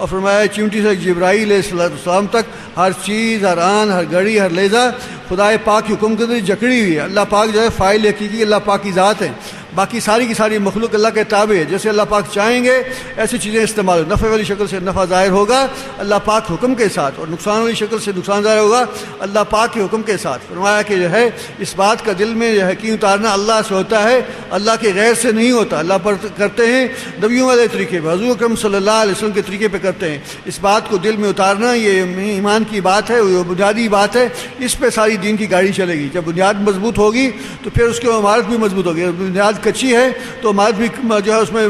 और फरमाया चिमटी से जिब्राईल अलैहिस्सलाम तक हर चीज़, हर आन, हर घड़ी, हर लेज़ा खुदाए पाक की हुक्म के जकड़ी हुई है। अल्लाह पाक जो है फ़ाइल हकीकी अल्लाह पाक की ज़ात है, बाकी सारी की सारी मखलूक अल्लाह के ताबे है। जैसे अल्लाह पाक चाहेंगे ऐसी चीज़ें इस्तेमाल हो, नफ़े वाली शक्ल से नफ़ा ज़ाहिर होगा अल्लाह पाक हुक्म के साथ, और नुकसान वाली शक्ल से नुकसान ज़ाहिर होगा अल्लाह पाक के हुक्म के साथ। फरमाया कि जो है इस बात का दिल में जो है यकीन उतारना अल्लाह से होता है, अल्लाह के गैर से नहीं होता। अल्लाह पर करते हैं नबियों वाले तरीके पर, हज़रत अकरम सल्लल्लाहु अलैहि वसल्लम के तरीके पर करते हैं। इस बात को दिल में उतारना ये ईमान की बात है, ये बुनियादी बात है। इस पर सारी दीन की गाड़ी चलेगी। जब बुनियाद मजबूत होगी तो फिर उसकी इमारत भी मजबूत होगी। बुनियाद कच्ची है तो इमारत भी जो है उसमें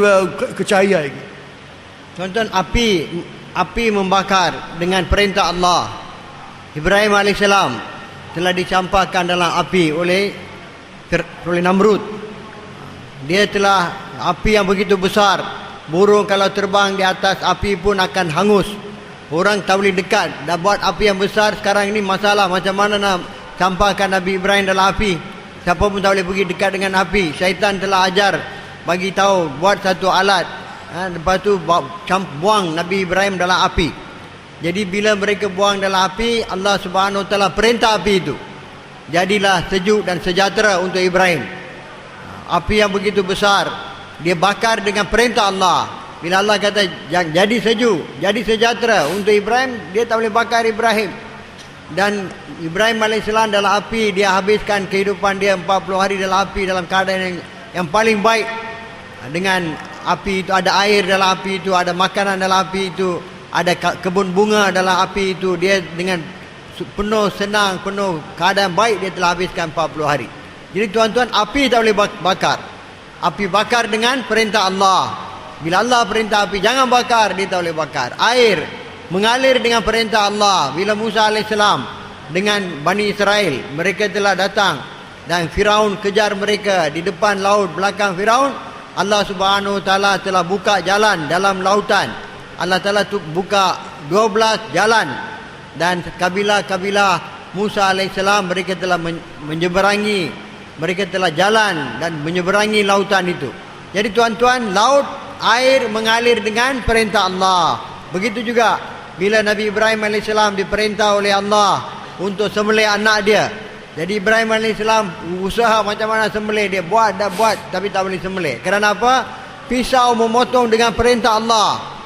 कच्चाई आएगी। Tuan-tuan, api membakar dengan perintah Allah. Ibrahim AS telah dicampakkan dalam api oleh Namrud. Dia telah api yang begitu besar, burung kalau terbang di atas api pun akan hangus. Orang tak boleh dekat. Dah buat api yang besar, sekarang ini masalah macam mana nak campakkan Nabi Ibrahim dalam api. Siapa pun tak boleh pergi dekat dengan api. Syaitan telah ajar, bagi tahu buat satu alat, lepas tu buang Nabi Ibrahim dalam api. Jadi bila mereka buang dalam api, Allah Subhanahu Wa Taala perintah api itu, jadilah sejuk dan sejahtera untuk Ibrahim. Api yang begitu besar, dia bakar dengan perintah Allah. Bila Allah kata jadi sejuk, jadi sejahtera untuk Ibrahim, dia tak boleh bakar Ibrahim. Dan Ibrahim AS dalam api, dia habiskan kehidupan dia 40 hari dalam api, dalam keadaan yang paling baik. Dengan api itu, ada air dalam api itu, ada makanan dalam api itu, ada kebun bunga dalam api itu. Dia dengan penuh senang, penuh keadaan baik, dia telah habiskan 40 hari. Jadi tuan-tuan, api tak boleh bakar. Api bakar dengan perintah Allah. Bila Allah perintah api jangan bakar, dia tak boleh bakar. Air mengalir dengan perintah Allah. Bila Musa AS dengan Bani Israel, mereka telah datang dan Firaun kejar mereka di depan laut, belakang Firaun, Allah Subhanahu Wa Taala telah buka jalan dalam lautan. Allah Taala buka 12 jalan, dan kabilah-kabilah Musa AS mereka telah menyeberangi, mereka telah jalan dan menyeberangi lautan itu. Jadi tuan-tuan, laut, air mengalir dengan perintah Allah. Begitu juga bila Nabi Ibrahim AS diperintah oleh Allah untuk sembelih anak dia. Jadi Ibrahim AS usaha macam mana sembelih, dia buat tapi tak boleh sembelih. Kerana apa? Pisau memotong dengan perintah Allah.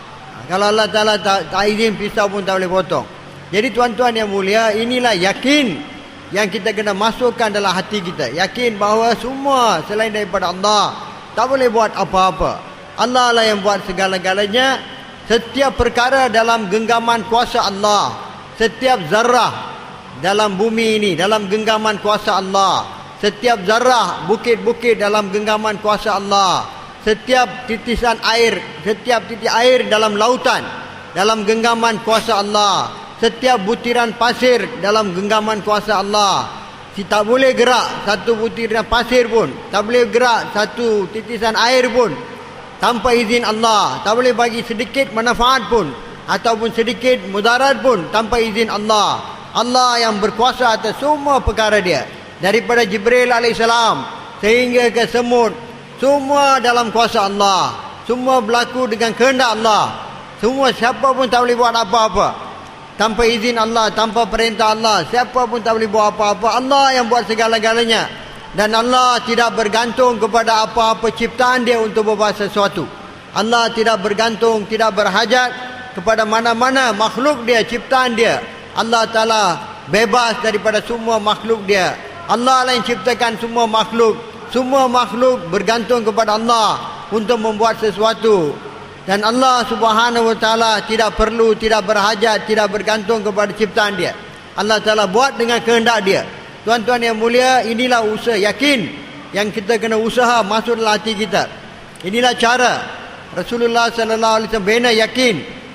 Kalau Allah Ta'ala tak izin, pisau pun tak boleh potong. Jadi tuan-tuan yang mulia, inilah yakin yang kita kena masukkan dalam hati kita. Yakin bahawa semua selain daripada Allah tak boleh buat apa-apa. Allah lah yang buat segala-galanya. Setiap perkara dalam genggaman kuasa Allah. Setiap zarah dalam bumi ini dalam genggaman kuasa Allah. Setiap zarah, bukit-bukit dalam genggaman kuasa Allah. Setiap titisan air, setiap titik air dalam lautan dalam genggaman kuasa Allah. Setiap butiran pasir dalam genggaman kuasa Allah. Tak boleh gerak satu butiran pasir pun, tak boleh gerak satu titisan air pun tanpa izin Allah. Tak boleh bagi sedikit manfaat pun ataupun sedikit mudarat pun tanpa izin Allah. Allah yang berkuasa atas semua perkara dia. Daripada Jibril AS sehingga ke semut, semua dalam kuasa Allah. Semua berlaku dengan kehendak Allah. Semua, siapa pun tak boleh buat apa-apa tanpa izin Allah, tanpa perintah Allah. Siapa pun tak boleh buat apa-apa. Allah yang buat segala-galanya. Dan Allah tidak bergantung kepada apa-apa ciptaan dia untuk berbuat sesuatu. Allah tidak bergantung, tidak berhajat kepada mana-mana makhluk dia, ciptaan dia. Allah Ta'ala bebas daripada semua makhluk dia. Allah lah yang ciptakan semua makhluk. Semua makhluk bergantung kepada Allah untuk membuat sesuatu. Dan Allah Subhanahu Wa Taala tidak perlu, tidak berhajat, tidak bergantung kepada ciptaan dia. Allah Ta'ala buat dengan kehendak dia. Tuan-tuan yang mulia, inilah usaha yakin yang kita kena usaha masuk dalam hati kita. Inilah cara Rasulullah sallallahu alaihi wasallam bina yakin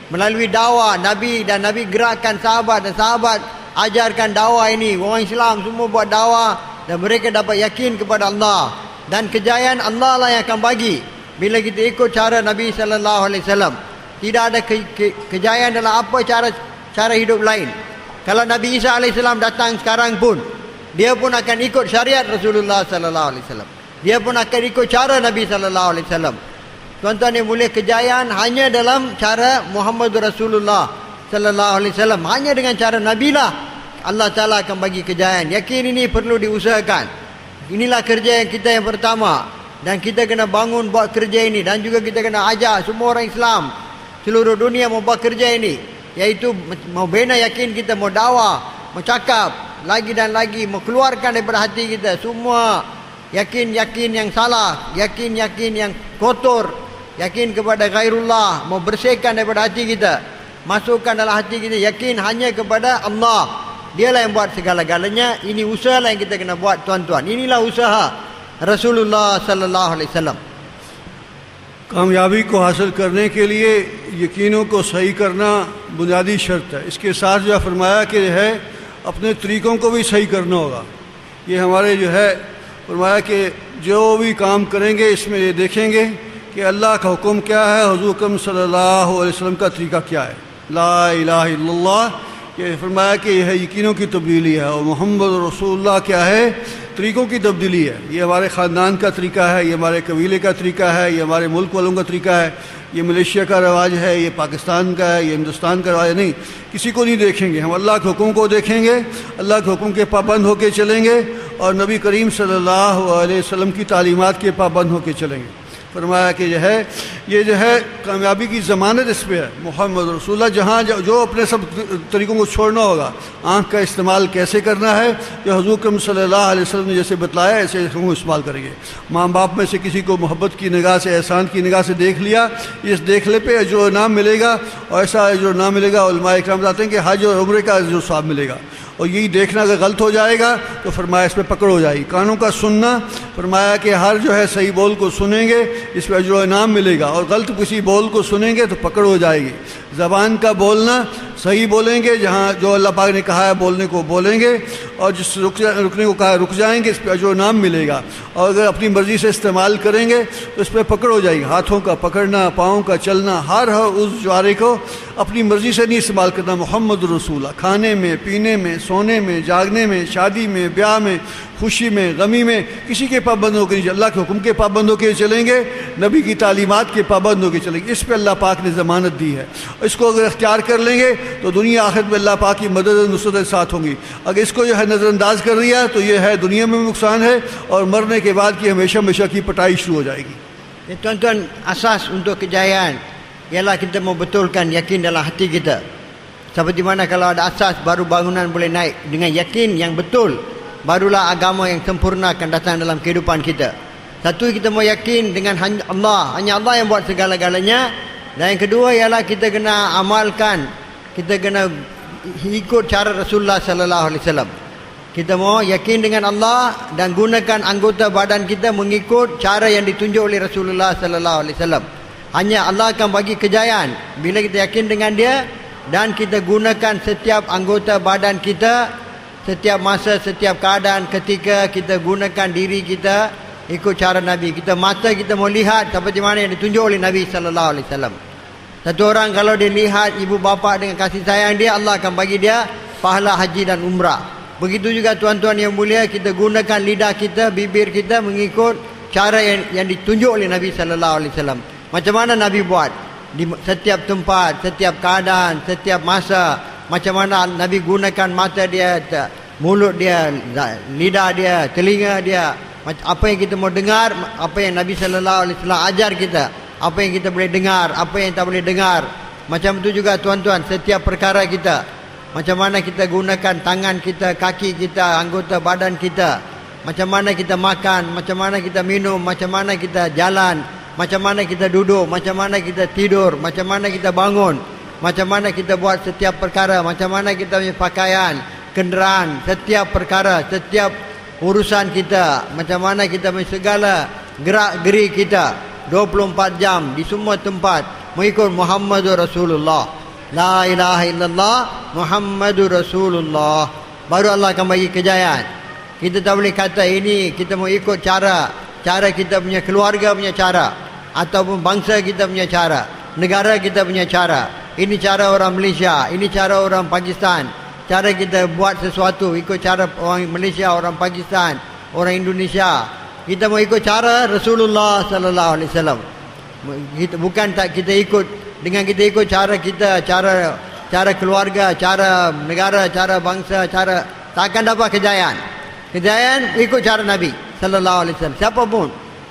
melalui dakwah Nabi, dan Nabi gerakkan sahabat, dan sahabat ajarkan dakwah ini. Orang Islam semua buat dakwah dan mereka dapat yakin kepada Allah. Dan kejayaan Allah lah yang akan bagi bila kita ikut cara Nabi sallallahu alaihi wasallam. Tidak ada kejayaan dalam apa cara hidup lain. Kalau Nabi Isa alaihissalam datang sekarang pun, dia pun akan ikut syariat Rasulullah sallallahu alaihi wasallam. Dia pun akan ikut cara Nabi sallallahu alaihi wasallam. Tuan-tuan yang mulia, kejayaan hanya dalam cara Muhammad Rasulullah sallallahu alaihi wasallam. Hanya dengan cara Nabi lah Allah Ta'ala akan bagi kejayaan. Yakin ini perlu diusahakan. Inilah kerja yang kita yang pertama. Dan kita kena bangun buat kerja ini. Dan juga kita kena ajak semua orang Islam seluruh dunia mau buat kerja ini. Iaitu mau bina yakin kita, mau dakwah, mau cakap lagi dan lagi, mau keluarkan daripada hati kita semua yakin-yakin yang salah, yakin-yakin yang kotor, yakin kepada ghairullah, mau bersihkan daripada hati kita, masukkan dalam hati kita yakin hanya kepada Allah. Dialah yang buat segala-galanya. Ini usaha lah yang kita kena buat tuan-tuan. Inilah usaha Rasulullah sallallahu alaihi wasallam. कामयाबी को हासिल करने के लिए یقینوں کو صحیح کرنا بنیادی شرط ہے. اس کے ساتھ جو ہے فرمایا کہ جو ہے اپنے طریقوں کو بھی صحیح کرنا ہوگا. یہ ہمارے جو ہے فرمایا کہ جو بھی کام کریں گے اس میں یہ دیکھیں گے کہ اللہ کا حکم کیا ہے, حضور اکرم صلی اللہ علیہ وسلم کا طریقہ کیا ہے. لا الہ الا اللہ, یہ فرمایا کہ یہ یقینوں کی تبدیلی ہے, اور محمد رسول اللہ کیا ہے, طریقوں کی تبدیلی ہے. یہ ہمارے خاندان کا طریقہ ہے, یہ ہمارے قبیلے کا طریقہ ہے, یہ ہمارے ملک والوں کا طریقہ ہے, یہ ملیشیا کا رواج ہے, یہ پاکستان کا ہے, یہ ہندوستان کا رواج ہے. نہیں, کسی کو نہیں دیکھیں گے, ہم اللہ کے حکم کو دیکھیں گے, اللہ کے حکم کے پابند ہو کے چلیں گے, اور نبی کریم صلی اللہ علیہ وسلم کی تعلیمات کے پابند ہو کے چلیں گے. فرمایا کہ جو ہے یہ جو ہے کامیابی کی ضمانت اس پہ ہے. محمد رسول اللہ جہاں جو اپنے سب طریقوں کو چھوڑنا ہوگا, آنکھ کا استعمال کیسے کرنا ہے, جو حضور کرم صلی اللہ علیہ وسلم نے جیسے بتلایا ایسے ہم استعمال کریں گے. ماں باپ میں سے کسی کو محبت کی نگاہ سے, احسان کی نگاہ سے دیکھ لیا, اس دیکھنے پہ اجر و انعام ملے گا, اور ایسا اجر و انعام ملے گا. علماء اکرام بتاتے ہیں کہ حج اور عمرے کا اجر و ثواب ملے گا. اور یہی دیکھنا اگر غلط ہو جائے گا تو فرمایا اس پہ پکڑ ہو جائے گی. کانوں کا سننا, فرمایا کہ ہر جو ہے صحیح بول کو سنیں گے اس پہ اجر و انعام ملے گا, اور غلط کسی بول کو سنیں گے تو پکڑ ہو جائے گی. زبان کا بولنا صحیح بولیں گے, جہاں جو اللہ پاک نے کہا ہے بولنے کو بولیں گے, اور جس رکنے کو کہا ہے رک جائیں گے, اس پہ اجر و انعام ملے گا. اور اگر اپنی مرضی سے استعمال کریں گے تو اس پہ پکڑ ہو جائے گی. ہاتھوں کا پکڑنا, پاؤں کا چلنا, ہر اس جوارے کو اپنی مرضی سے نہیں استعمال کرنا. محمد رسول اللہ, کھانے میں, پینے میں, سونے میں, جاگنے میں, شادی میں, بیاہ میں, خوشی میں, غمی میں, کسی کے پابند ہو کے اللہ کے حکم کے پابند ہو کے چلیں گے, نبی کی تعلیمات کے پابند ہو کے چلیں گے. اس پہ اللہ پاک نے ضمانت دی ہے. اس کو اگر اختیار کر لیں گے تو دنیا آخرت میں اللہ پاک کی مدد و نصرت ساتھ ہوں گی. اگر اس کو جو ہے نظر انداز کر دیا تو یہ ہے دنیا میں نقصان ہے, اور مرنے کے بعد کی ہمیشہ ہمیشہ کی پٹائی شروع ہو جائے گی. Tuan-tuan, asas untuk kejayaan ialah kita membetulkan yakin dalam hati kita. Seperti mana kalau ada asas, baru bangunan boleh naik. Dengan yakin yang betul, barulah agama yang sempurna akan datang dalam kehidupan kita. Satu, kita mau yakin dengan hanya Allah yang buat segala-galanya. Dan yang kedua ialah kita kena amalkan, kita kena ikut cara Rasulullah sallallahu alaihi wasallam. Kita mau yakin dengan Allah dan gunakan anggota badan kita mengikut cara yang ditunjuk oleh Rasulullah sallallahu alaihi wasallam. Hanya Allah akan bagi kejayaan bila kita yakin dengan dia, dan kita gunakan setiap anggota badan kita, setiap masa, setiap keadaan, ketika kita gunakan diri kita ikut cara Nabi. Kita mata kita mau lihat seperti mana yang ditunjuk oleh Nabi sallallahu alaihi wasallam. Satu orang kalau dia lihat ibu bapa dengan kasih sayang dia, Allah akan bagi dia pahala haji dan umrah. Begitu juga tuan-tuan yang mulia, kita gunakan lidah kita, bibir kita mengikut cara yang ditunjuk oleh Nabi sallallahu alaihi wasallam. Macam mana Nabi buat di setiap tempat, setiap keadaan, setiap masa. Macam mana Nabi gunakan mata dia, mulut dia, lidah dia, telinga dia. Apa yang kita mau dengar, apa yang Nabi sallallahu alaihi wasallam ajar kita, apa yang kita boleh dengar, apa yang tak boleh dengar. Macam itu juga tuan-tuan, setiap perkara kita. Macam mana kita gunakan tangan kita, kaki kita, anggota badan kita. Macam mana kita makan, macam mana kita minum, macam mana kita jalan, macam mana kita duduk, macam mana kita tidur, macam mana kita bangun, macam mana kita buat setiap perkara, macam mana kita punya pakaian, kenderaan, setiap perkara, setiap urusan kita, macam mana kita punya segala gerak-geri kita 24 jam di semua tempat mengikut Muhammadur Rasulullah. La ilaha illallah Muhammadur Rasulullah. Baru Allah akan bagi kejayaan. Kita tak boleh kata ini kita mau ikut cara kita punya keluarga punya cara, ataupun bangsa kita punya cara, negara kita punya cara. Ini cara orang Malaysia, ini cara orang Pakistan. Cara kita buat sesuatu ikut cara orang Malaysia, orang Pakistan, orang Indonesia. Kita mau ikut cara Rasulullah sallallahu alaihi wasallam. Bukan tak kita ikut. Dengan kita ikut cara kita, cara keluarga, cara negara, cara bangsa, tak akan dapat kejayaan. Kejayaan ikut cara Nabi sallallahu alaihi wasallam.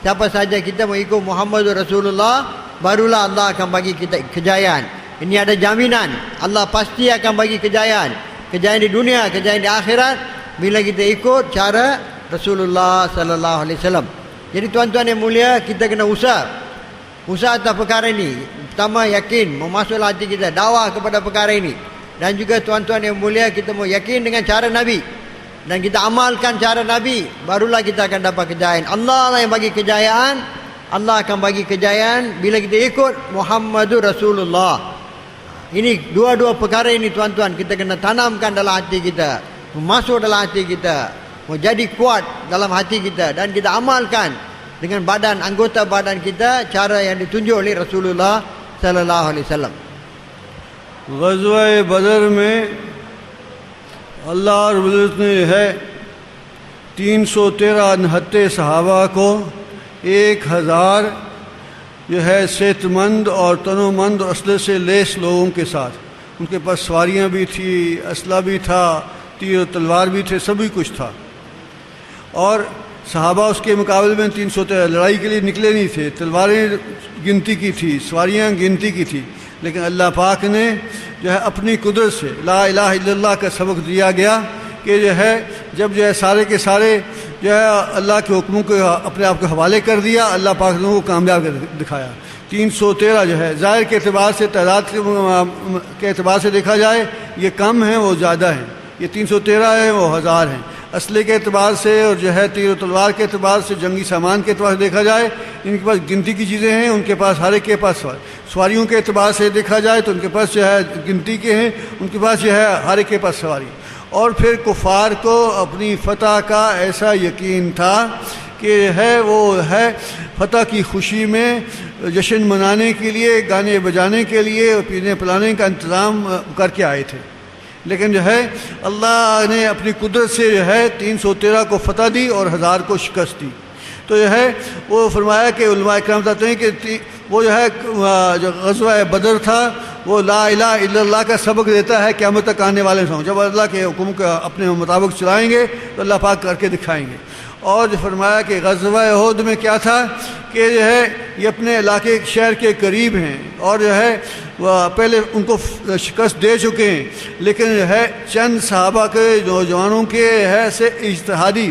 Siapa saja kita mau ikut Muhammadur Rasulullah, barulah Allah akan bagi kita kejayaan. Ini ada jaminan. Allah pasti akan bagi kejayaan. Kejayaan di dunia, kejayaan di akhirat bila kita ikut cara Rasulullah sallallahu alaihi wasallam. Jadi tuan-tuan yang mulia, kita kena usaha atas perkara ini. Pertama, yakin, memasuklah hati kita, dakwah kepada perkara ini. Dan juga tuan-tuan yang mulia, kita mau yakin dengan cara Nabi, dan kita amalkan cara Nabi, barulah kita akan dapat kejayaan. Allah lah yang bagi kejayaan, Allah akan bagi kejayaan bila kita ikut Muhammadur Rasulullah. Ini dua-dua perkara ini tuan-tuan, kita kena tanamkan dalam hati kita, masuk dalam hati kita, menjadi kuat dalam hati kita, dan kita amalkan dengan badan, anggota badan kita, cara yang ditunjuk oleh Rasulullah sallallahu alaihi wasallam. ग़ज़वा बदर में अल्लाह रब्बुल इज़्ज़त ने है 313 निहत्ते सहाबा को 1000 जो है सेहतमंद और तनोमंद और असले से लेस लोगों के साथ, उनके पास सवारियाँ भी थी, असला भी था, तीर तलवार भी थे, सभी कुछ था। और सहाबा उसके मुकाबले में 313 लड़ाई के लिए निकले नहीं थे, तलवारें गिनती की थी, सवारियाँ गिनती की थी, लेकिन अल्लाह पाक ने जो है अपनी कुदरत से ला इलाहा इल्लल्लाह का सबक दिया गया कि जो है जब जो है सारे के सारे जो है अल्लाह के हुक्मों को अपने आप को हवाले कर दिया, अल्लाह पाक ने वो कामयाब कर दिखाया। 313 जो है ज़ाहिर के अतबार से, तादाद के अतबार से देखा जाए ये कम है, वो ज़्यादा है, ये 313 है, वो 1000 हैं। असले के अतबार से और जो है तीर तलवार के अतबार से, जंगी सामान के अतबार से देखा जाए इनके पास गिनती की चीज़ें हैं, उनके पास हर एक के पास सवारियों के अतबार से देखा जाए तो उनके पास जो है गिनती के हैं, उनके पास जो है हर एक के पास सवारी। और फिर कुफ़ार को अपनी फ़तह का ऐसा यकीन था कि है वो है फ़तह की खुशी में जश्न मनाने के लिए, गाने बजाने के लिए, पीने पिलाने का इंतज़ाम करके आए थे। लेकिन जो है अल्लाह ने अपनी कुदरत से जो है 313 को फ़तह दी और 1000 को शिकस्त दी। तो जो है वो फरमाया कि उलमा इकराम बताते हैं कि वो जो है जो ग़ज़वा बदर था वो ला इलाहा इल्लल्लाह का सबक देता है क़यामत तक आने वाले समय। जब अल्लाह के हुक्म को अपने मुताबिक चलाएंगे तो अल्लाह पाक करके दिखाएंगे। और जो फरमाया कि ग़ज़वा उहद में क्या था कि जो है ये अपने इलाके शहर के करीब हैं और जो है वह पहले उनको शिकस्त दे चुके हैं, लेकिन जो है चंद सहाबा के नौजवानों के है से इज्तिहादी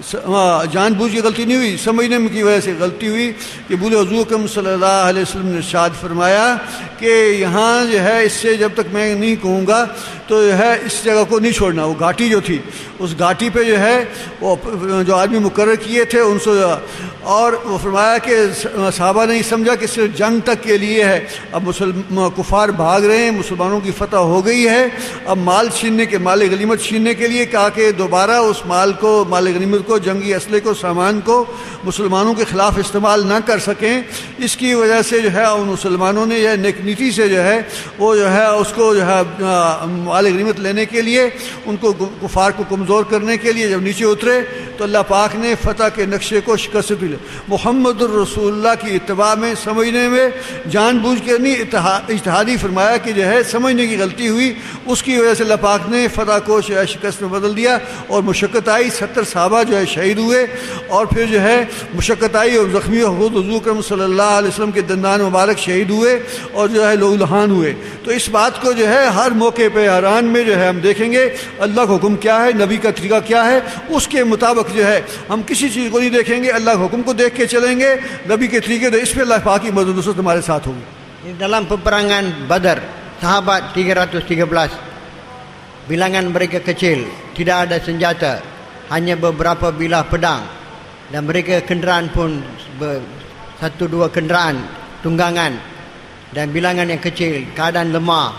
जानबूझ की गलती नहीं हुई, समझने की वजह से गलती हुई कि बोले हुज़ूर अकरम सल्लल्लाहु अलैहि वसल्लम ने इरशाद फरमाया कि यहाँ जो है इससे जब तक मैं नहीं कहूँगा तो जो है इस जगह को नहीं छोड़ना। वो घाटी जो थी उस घाटी पे जो है वो जो आदमी मुकर्रर किए थे उनसे, और वो फरमाया कि सहाबा ने समझा कि सिर्फ जंग तक के लिए है, अब कुफ़ार भाग रहे हैं, मुसलमानों की फ़तह हो गई है, अब माल छीनने के, माल गनीमत छीनने के लिए कहा कि दोबारा उस माल को, माल गनीमत को, जंगी असले को, सामान को मुसलमानों के ख़िलाफ़ इस्तेमाल ना कर सकें। इसकी वजह से जो है उन मुसलमानों ने यह नेक नीति से जो है वो जो है उसको जो है माल गनीमत लेने के लिए, उनको कुफ़ार को कमज़ोर करने के लिए जब नीचे उतरे तो अल्लाह पाक ने फ़तह के नक्शे को शिकस्त दी। मुहम्मदुर रसूलुल्लाह की इत्तिबा में, समझने में जानबूझ के नहीं, इज्तिहादी फरमाया कि जो है समझने की गलती हुई, उसकी वजह से अल्लाह पाक ने फ़तह को शिकस्त में बदल दिया और मुशक्क़त आई, 70 सहाबा जो है शहीद हुए और फिर जो है मुशक्क़त आई और ज़ख्मी खुद हुज़ूर अकरम सल्लल्लाहु अलैहि वसल्लम के दंदान मुबारक शहीद हुए और जो है लहूलुहान हुए। तो इस बात को जो है हर मौके पे हरान में जो है हम देखेंगे अल्लाह का हुक्म क्या है, नबी का तरीका क्या है, उसके मुताबिक जो है हम किसी चीज़ को नहीं देखेंगे, अल्लाह के हुक्म को देख के चलेंगे, नबी के तरीके, तो इस पर अल्लाह पाक की मदद नसरत हमारे साथ होगी। Dalam peperangan Badar, sahabat 313, bilangan mereka kecil, tidak ada senjata, hanya beberapa bilah pedang, dan mereka kenderaan pun 1-2 kenderaan tunggangan, dan bilangan yang kecil, keadaan lemah,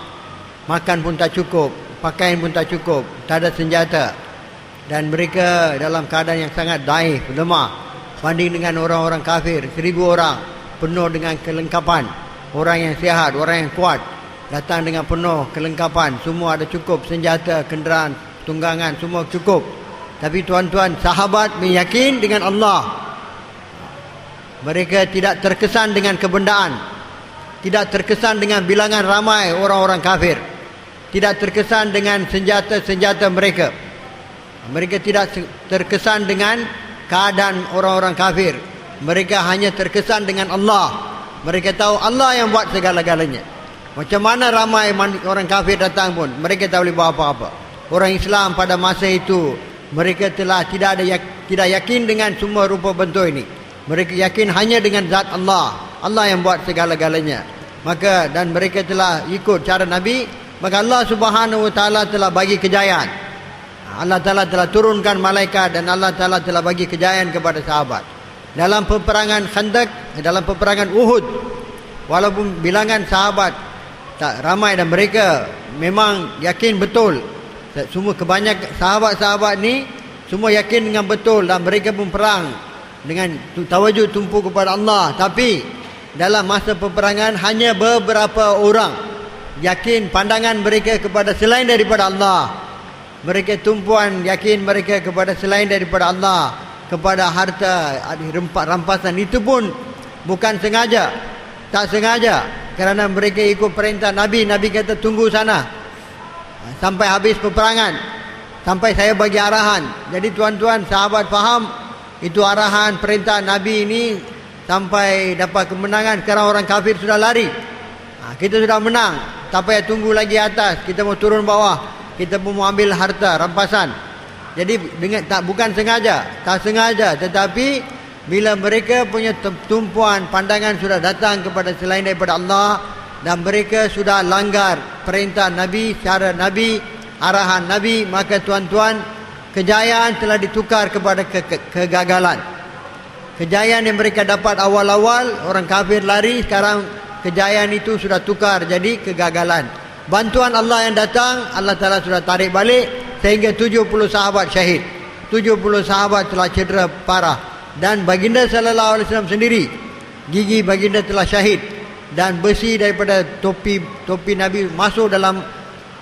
makan pun tak cukup, pakaian pun tak cukup, tak ada senjata, dan mereka dalam keadaan yang sangat daif, lemah banding dengan orang-orang kafir. 1000 orang penuh dengan kelengkapan, orang yang sihat, orang yang kuat datang dengan penuh kelengkapan, semua ada cukup, senjata, kenderaan, tunggangan, semua cukup. Tapi tuan-tuan, sahabat meyakin dengan Allah. Mereka tidak terkesan dengan kebendaan, tidak terkesan dengan bilangan ramai orang-orang kafir, tidak terkesan dengan senjata-senjata mereka. Mereka tidak terkesan dengan keadaan orang-orang kafir. Mereka hanya terkesan dengan Allah. Mereka tahu Allah yang buat segala-galanya. Macam mana ramai orang kafir datang pun, mereka tak boleh buat apa-apa. Orang Islam pada masa itu, mereka telah tidak yakin dengan semua rupa bentuk ini. Mereka yakin hanya dengan zat Allah. Allah yang buat segala-galanya. Maka dan mereka telah ikut cara Nabi, maka Allah Subhanahu wa taala telah bagi kejayaan. Allah Ta'ala telah turunkan malaikat dan Allah Ta'ala telah bagi kejayaan kepada sahabat. dalam peperangan Khandaq, dalam peperangan Uhud, walaupun bilangan sahabat tak ramai dan mereka memang yakin betul, semua kebanyakan sahabat-sahabat ni semua yakin dengan betul dan mereka pun perang dengan tawajud tumpu kepada Allah, tapi dalam masa peperangan hanya beberapa orang yakin pandangan mereka kepada selain daripada Allah. Mereka tumpuan yakin mereka kepada selain daripada Allah, kepada harta, rampasan. Itu pun bukan sengaja, tak sengaja, kerana mereka ikut perintah Nabi. Nabi kata tunggu sana sampai habis peperangan, sampai saya bagi arahan. Jadi tuan-tuan sahabat faham itu arahan perintah Nabi ini sampai dapat kemenangan. Sekarang orang kafir sudah lari, kita sudah menang, tak payah tunggu lagi atas, kita mau turun bawah, kita pun mau ambil harta rampasan. Jadi dengan bukan sengaja, tak sengaja, tetapi bila mereka punya tumpuan pandangan sudah datang kepada selain daripada Allah dan mereka sudah langgar perintah Nabi, cara Nabi, arahan Nabi, maka tuan-tuan kejayaan telah ditukar kepada kegagalan. Kejayaan yang mereka dapat awal-awal orang kafir lari, sekarang kejayaan itu sudah tukar jadi kegagalan. Bantuan Allah yang datang, Allah Ta'ala sudah tarik balik sehingga 70 sahabat syahid, 70 sahabat telah cedera parah, dan baginda sallallahu alaihi wasallam sendiri, gigi baginda telah syahid, dan besi daripada topi Nabi masuk dalam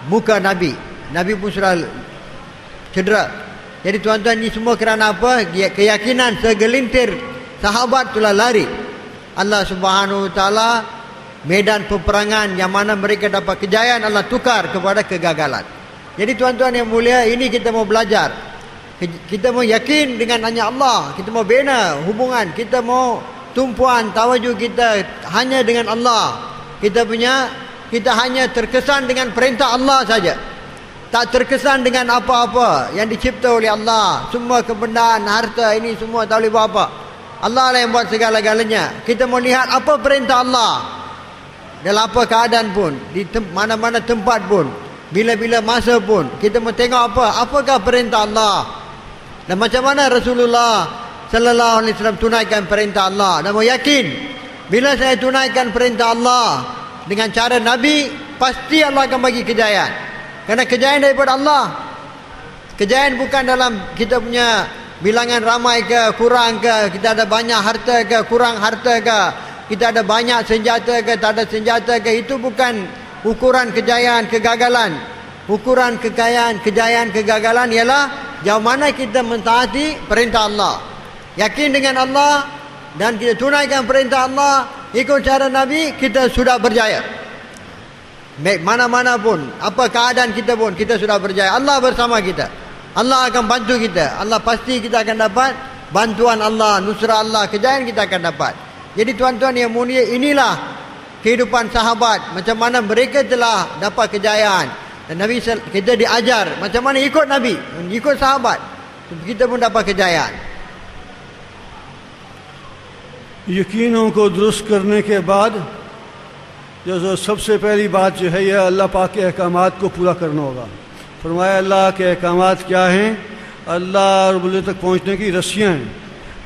muka Nabi. Nabi pun sudah cedera. Jadi tuan-tuan, ini semua kerana apa? Keyakinan segelintir sahabat telah lari. Allah Subhanahu wa taala medan peperangan yang mana mereka dapat kejayaan Allah tukar kepada kegagalan. Jadi tuan-tuan yang mulia, ini kita mau belajar. Kita mau yakin dengan hanya Allah, kita mau bina hubungan, kita mau tumpuan tawajud kita hanya dengan Allah. Kita hanya terkesan dengan perintah Allah saja, tak terkesan dengan apa-apa yang dicipta oleh Allah. Semua kebendaan, harta ini semua tak boleh buat apa. Allah lah yang buat segala-galanya. Kita mau lihat apa perintah Allah dalam apa keadaan pun, di mana-mana tempat pun, bila-bila masa pun, kita mau tengok apakah perintah Allah dan macam mana Rasulullah sallallahu alaihi wasallam tunaikan perintah Allah. Dan mau yakin bila saya tunaikan perintah Allah dengan cara Nabi, pasti Allah akan bagi kejayaan. Kerana kejayaan daripada Allah. Kejayaan bukan dalam kita punya bilangan ramai ke kurang ke, kita ada banyak harta ke kurang harta ke, kita ada banyak senjata ke tak ada senjata ke. Itu bukan ukuran kejayaan kegagalan. Ukuran kejayaan kegagalan ialah jauh mana kita mentaati perintah Allah, yakin dengan Allah, dan kita tunaikan perintah Allah, ikut cara Nabi, kita sudah berjaya. Baik mana-mana pun, apa keadaan kita pun, kita sudah berjaya. Allah bersama kita, Allah akan bantu kita. Allah pasti kita akan dapat bantuan Allah, nusra Allah, kejayaan kita akan dapat. Jadi tuan-tuan yang mulia, inilah kehidupan sahabat, macam mana mereka telah dapat kejayaan. Dan Nabi kita diajar macam mana ikut Nabi, ikut sahabat, kita pun dapat kejayaan. यकीनों को दुरुस्त करने के बाद जो सबसे पहली बात जो है यह अल्लाह पाक के अहकामात को पूरा करना होगा। फरमाया अल्लाह के अहकामात क्या हैं? अल्लाह रब्बुल तक पहुँचने की रस्सियाँ हैं।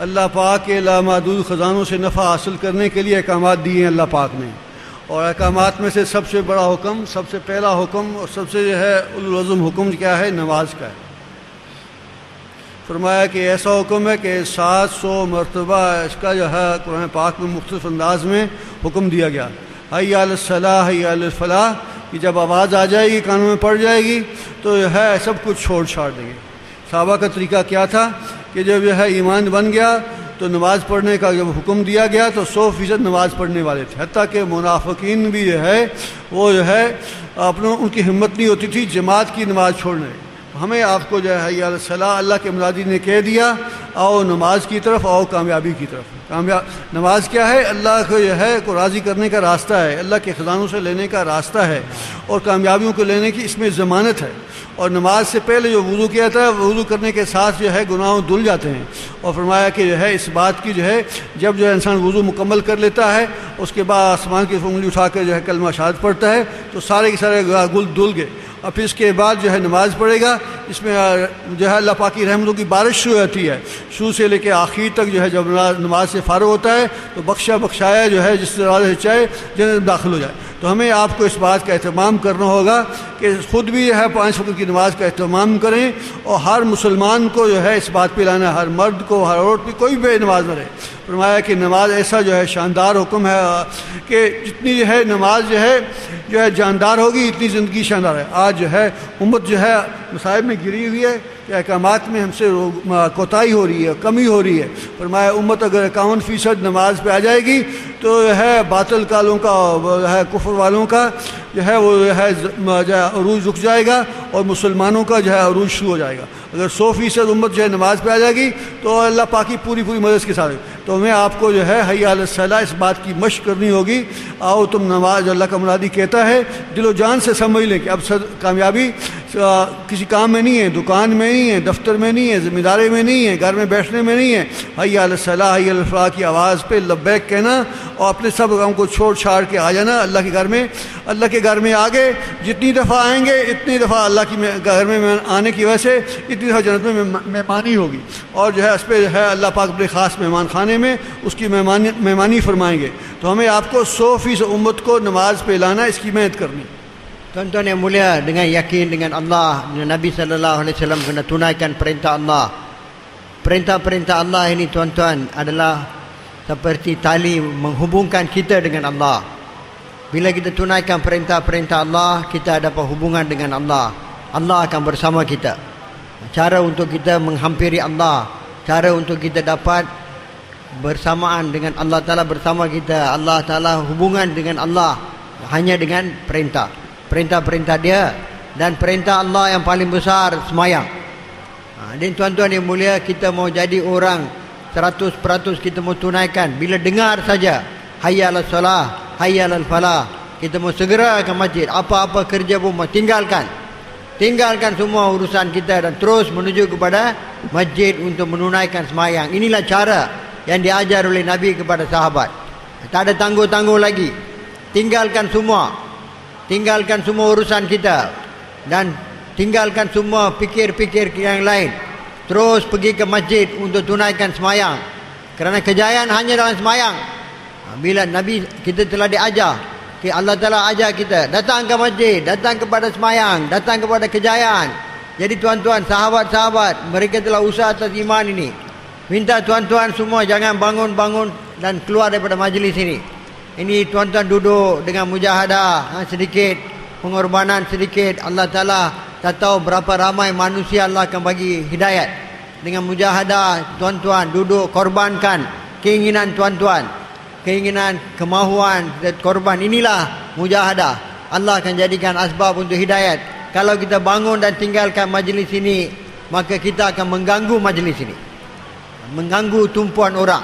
अल्लाह पाक के लामादूद ख़जानों से नफ़ा हासिल करने के लिए अहकामात दिए हैं अल्लाह पाक ने। और अहकामात में से सबसे बड़ा हुक्म, सबसे पहला हुक्म और सबसे जो है उलुल अज़्म हुक्म क्या है? नमाज का है। फरमाया कि ऐसा हुक्म है कि 700 मरतबा इसका जो है कुरान पाक में मुख्तलिफ अंदाज में हुक्म दिया गया। हय्या अलस सलाह, हय्या अलल फलाह, कि जब आवाज़ आ जाएगी, कानों में पड़ जाएगी, तो जो है सब कुछ छोड़ छाड़ देंगे। सहाबा का तरीका क्या था कि जब जो है ईमान बन गया तो नमाज़ पढ़ने का जब हुक्म दिया गया तो 100% नमाज़ पढ़ने वाले थे। हत्ता कि मुनाफिकीन भी जो है वो जो है उनकी हिम्मत नहीं होती थी जमात की नमाज़ छोड़ने। हमें आपको जो है हय्या अलस सलाह, अल्लाह के मुनादी ने कह दिया आओ नमाज की तरफ, आओ कामयाबी की तरफ। नमाज क्या है? अल्लाह को जो है को राज़ी करने का रास्ता है, अल्लाह के ख़जानों से लेने का रास्ता है और कामयाबियों को लेने की इसमें ज़मानत है। और नमाज से पहले जो वुज़ू किया था, वुज़ू करने के साथ जो है गुनाहों धुल जाते हैं। और फरमाया कि जो है इस बात की जो है जब जो है इंसान वुज़ू मुकम्मल कर लेता है, उसके बाद आसमान की उंगली उठा कर जो है कलमा शहादत पढ़ता है तो सारे के सारे गुल धुल गए। और फिर इसके बाद जो है नमाज़ पढ़ेगा, اس میں جو ہے اللہ پاک کی رحمتوں کی بارش شروع ہوتی ہے، شروع سے لے کے آخر تک جو ہے جب نماز سے فارغ ہوتا ہے تو بخشایا جو ہے جس دروازے سے چاہے جنت میں داخل ہو جائے۔ تو ہمیں آپ کو اس بات کا اہتمام کرنا ہوگا کہ خود بھی جو ہے 5 وقت کی نماز کا اہتمام کریں، اور ہر مسلمان کو جو ہے اس بات پہ لانا ہے، ہر مرد کو، ہر عورت بھی، کوئی بے نماز نہ رہے۔ فرمایا کہ نماز ایسا جو ہے شاندار حکم ہے کہ جتنی جو ہے نماز جو ہے جاندار ہوگی اتنی زندگی شاندار ہے۔ آج جو ہے امت جو ہے مصائب میں گری ہوئی ہے کہ احکامات میں ہم سے کوتاہی ہو رہی ہے، کمی ہو رہی ہے۔ فرمایا امت اگر 51% نماز پہ آ جائے گی تو جو ہے باطل کالوں کا، جو ہے کفر والوں کا جو ہے وہ جو ہے عروج رک جائے گا، اور مسلمانوں کا جو ہے عروج شروع ہو جائے گا۔ اگر 100% امت جو ہے نماز پہ آ جائے گی تو اللہ پاک کی پوری مدد کے ساتھ، تو ہمیں آپ کو جو ہے حی علی الصلاۃ اس بات کی مشق کرنی ہوگی۔ آؤ تم نماز، اللہ کا منادی کہتا ہے، دل و جان سے سمجھ لیں کہ اب کامیابی کسی کام میں نہیں ہے، دکان میں نہیں ہے، دفتر میں نہیں ہے، ذمہ داری میں نہیں ہے، گھر میں بیٹھنے میں نہیں ہے۔ حی علی الصلاۃ، حی علی الفلاح کی آواز پہ لبیک کہنا اور اپنے سب کام کو چھوڑ چھاڑ کے آ جانا اللہ کے گھر میں۔ اللہ کے گھر میں آگے جتنی دفعہ آئیں گے اتنی دفعہ اللہ کی گھر میں آنے کی وجہ سے اتنی دفعہ جنت میں مہمانی ہوگی، اور جو ہے اس پہ جو ہے اللہ پاک اپنے خاص مہمان خانے میں اس کی مہمانی فرمائیں گے۔ تو ہمیں آپ کو 100% امت کو نماز پہ لانا، اس کی محنت کرنی۔ Tuan-tuan yang mulia, dengan yakin dengan Allah, dengan Nabi SAW kena tunaikan perintah Allah. Perintah-perintah Allah ini tuan-tuan adalah seperti tali menghubungkan kita dengan Allah. Bila kita tunaikan perintah-perintah Allah, kita dapat hubungan dengan Allah. Allah akan bersama kita. Cara untuk kita menghampiri Allah, cara untuk kita dapat bersamaan dengan Allah Ta'ala bersama kita, Allah Ta'ala hubungan dengan Allah hanya dengan perintah-perintah dia. Dan perintah Allah yang paling besar semayang. Dan tuan-tuan yang mulia, kita mau jadi orang 100% kita mau tunaikan. Bila dengar saja hayya 'alas salah, hayya 'alal falah, kita mau segera ke masjid. Apa-apa kerja pun mau tinggalkan semua urusan kita dan terus menuju kepada masjid untuk menunaikan semayang. Inilah cara yang diajar oleh Nabi kepada sahabat. Tak ada tangguh-tangguh lagi. Tinggalkan semua urusan kita dan tinggalkan semua fikir-fikir yang lain. Terus pergi ke masjid untuk tunaikan semayang. Kerana kejayaan hanya dalam semayang. Bila Nabi kita telah diajar, Allah Ta'ala ajar kita datang ke masjid, datang kepada semayang, datang kepada kejayaan. Jadi tuan-tuan, sahabat-sahabat, mereka telah usaha atas iman ini. Minta tuan-tuan semua jangan bangun-bangun dan keluar daripada majlis ini. Ini tuan-tuan duduk dengan mujahadah sedikit, pengorbanan sedikit. Allah Ta'ala tak tahu berapa ramai manusia Allah akan bagi hidayat. Dengan mujahadah tuan-tuan duduk, korbankan keinginan tuan-tuan, keinginan, kemahuan dan korban. Inilah mujahadah. Allah akan jadikan asbab untuk hidayat. Kalau kita bangun dan tinggalkan majlis ini, maka kita akan mengganggu majlis ini, mengganggu tumpuan orang.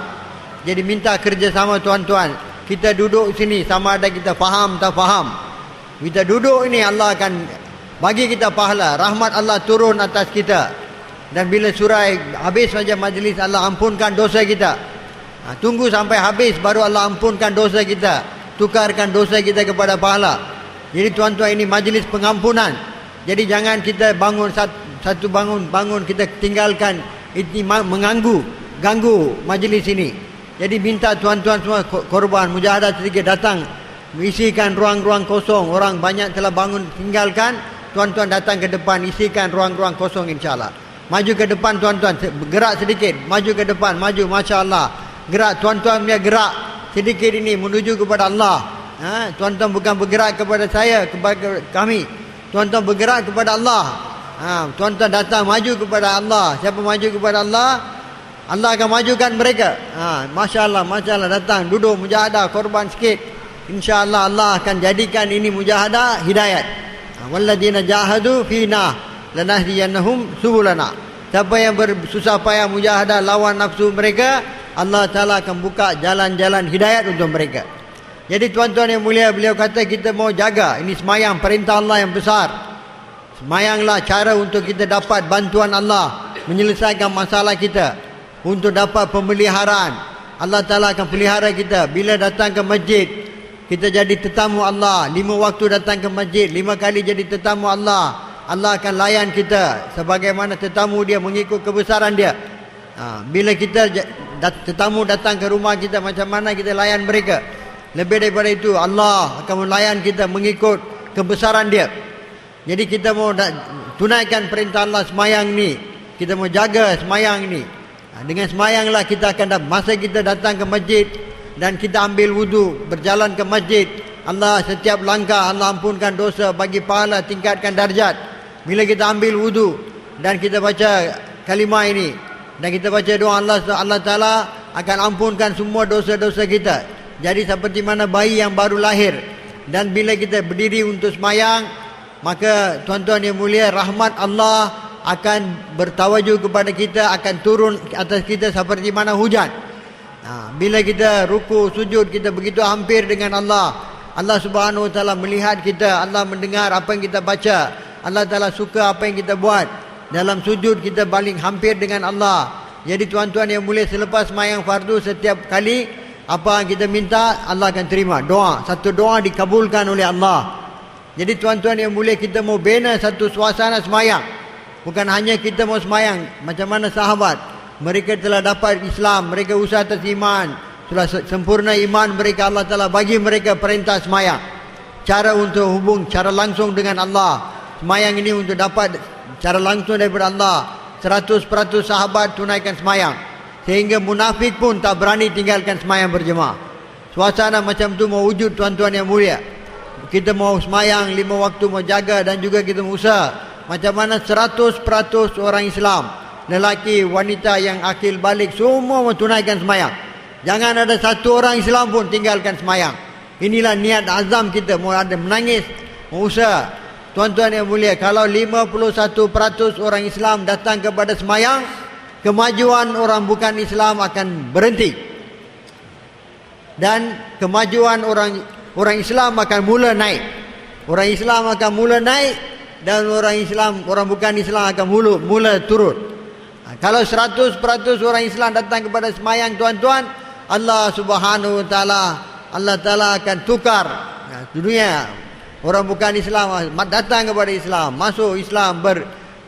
Jadi minta kerjasama tuan-tuan. Kita duduk sini sama ada kita faham tak faham. Kita duduk ini Allah akan bagi kita pahala. Rahmat Allah turun atas kita. Dan bila surah habis saja majlis, Allah ampunkan dosa kita. Tunggu sampai habis baru Allah ampunkan dosa kita, tukarkan dosa kita kepada pahala. Jadi tuan-tuan, ini majlis pengampunan. Jadi jangan kita bangun satu bangun kita tinggalkan. Ini ganggu majlis ini. Jadi minta tuan-tuan semua korban, mujahadah sedikit, datang isikan ruang-ruang kosong. Orang banyak telah bangun tinggalkan. Tuan-tuan datang ke depan, isikan ruang-ruang kosong insya-Allah. Maju ke depan tuan-tuan, gerak sedikit, maju ke depan, maju, masya-Allah. Gerak tuan-tuan punya gerak sedikit ini menuju kepada Allah. Tuan-tuan bukan bergerak kepada saya, kepada kami. Tuan-tuan bergerak kepada Allah. Tuan-tuan datang maju kepada Allah. Siapa maju kepada Allah, Allah akan majukan mereka. Masya-Allah, masya-Allah, datang duduk mujahadah, korban sikit. Insya-Allah Allah akan jadikan ini mujahadah hidayat. Walladzina jahadu fina lanahdiyannahum subulana. Siapa yang bersusah payah mujahadah lawan nafsu mereka, Allah Ta'ala akan buka jalan-jalan hidayat untuk mereka. Jadi tuan-tuan yang mulia, beliau kata kita mau jaga. Ini semayang, perintah Allah yang besar. Semayanglah cara untuk kita dapat bantuan Allah, menyelesaikan masalah kita, untuk dapat pemeliharaan. Allah Ta'ala akan pelihara kita. Bila datang ke masjid, kita jadi tetamu Allah. 5 waktu datang ke masjid, 5 kali jadi tetamu Allah. Allah akan layan kita sebagaimana tetamu dia mengikut kebesaran dia. Bila kita tetamu datang ke rumah kita, macam mana kita layan mereka. Lebih daripada itu, Allah akan melayan kita mengikut kebesaran dia. Jadi kita mau tunaikan perintah Allah semayang ni, kita mau jaga semayang ni. Dengan semayanglah kita akan masa kita datang ke masjid dan kita ambil wudu, berjalan ke masjid, Allah setiap langkah Allah ampunkan dosa, bagi pahala, tingkatkan darjat. Bila kita ambil wudu dan kita baca kalimah ini dan kita baca doa, Allah Ta'ala akan ampunkan semua dosa-dosa kita. Jadi seperti mana bayi yang baru lahir. Dan bila kita berdiri untuk semayang, maka tuan-tuan yang mulia, rahmat Allah akan bertawajuh kepada kita, akan turun atas kita seperti mana hujan. Bila kita ruku, sujud, kita begitu hampir dengan Allah. Allah Subhanahu Wa Ta'ala melihat kita, Allah mendengar apa yang kita baca, Allah Ta'ala suka apa yang kita buat. Dalam sujud kita paling hampir dengan Allah. Jadi tuan-tuan yang mulia, selepas semayang fardu, setiap kali apa yang kita minta, Allah akan terima. Doa, satu doa dikabulkan oleh Allah. Jadi tuan-tuan yang mulia, kita mau bina satu suasana semayang. Bukan hanya kita mau semayang macam mana sahabat, mereka telah dapat Islam, mereka usaha atas iman, sudah sempurna iman mereka, Allah Ta'ala bagi mereka perintah semayang, cara untuk hubung cara langsung dengan Allah. Semayang ini untuk dapat cara langsung daripada Allah. 100% sahabat tunaikan semayang, sehingga munafik pun tak berani tinggalkan semayang berjemaah. Suasana macam tu mau wujud tuan-tuan yang mulia. Kita mau semayang 5 waktu, mau jaga, dan juga kita mau usaha macam mana 100% orang Islam, lelaki, wanita yang akil balik, semua mau tunaikan semayang. Jangan ada satu orang Islam pun tinggalkan semayang. Inilah niat azam kita, mau ada menangis, mau usaha. Tuan-tuan yang mulia, kalau 51% orang Islam datang kepada semayang, kemajuan orang bukan Islam akan berhenti. Dan kemajuan orang Islam akan mula naik. Orang Islam akan mula naik dan orang bukan Islam akan mula turun. Kalau 100% orang Islam datang kepada semayang, tuan-tuan, Allah Subhanahu Wa Ta'ala, Allah Ta'ala akan tukar dunia. Orang bukan Islam datang kepada Islam, masuk Islam,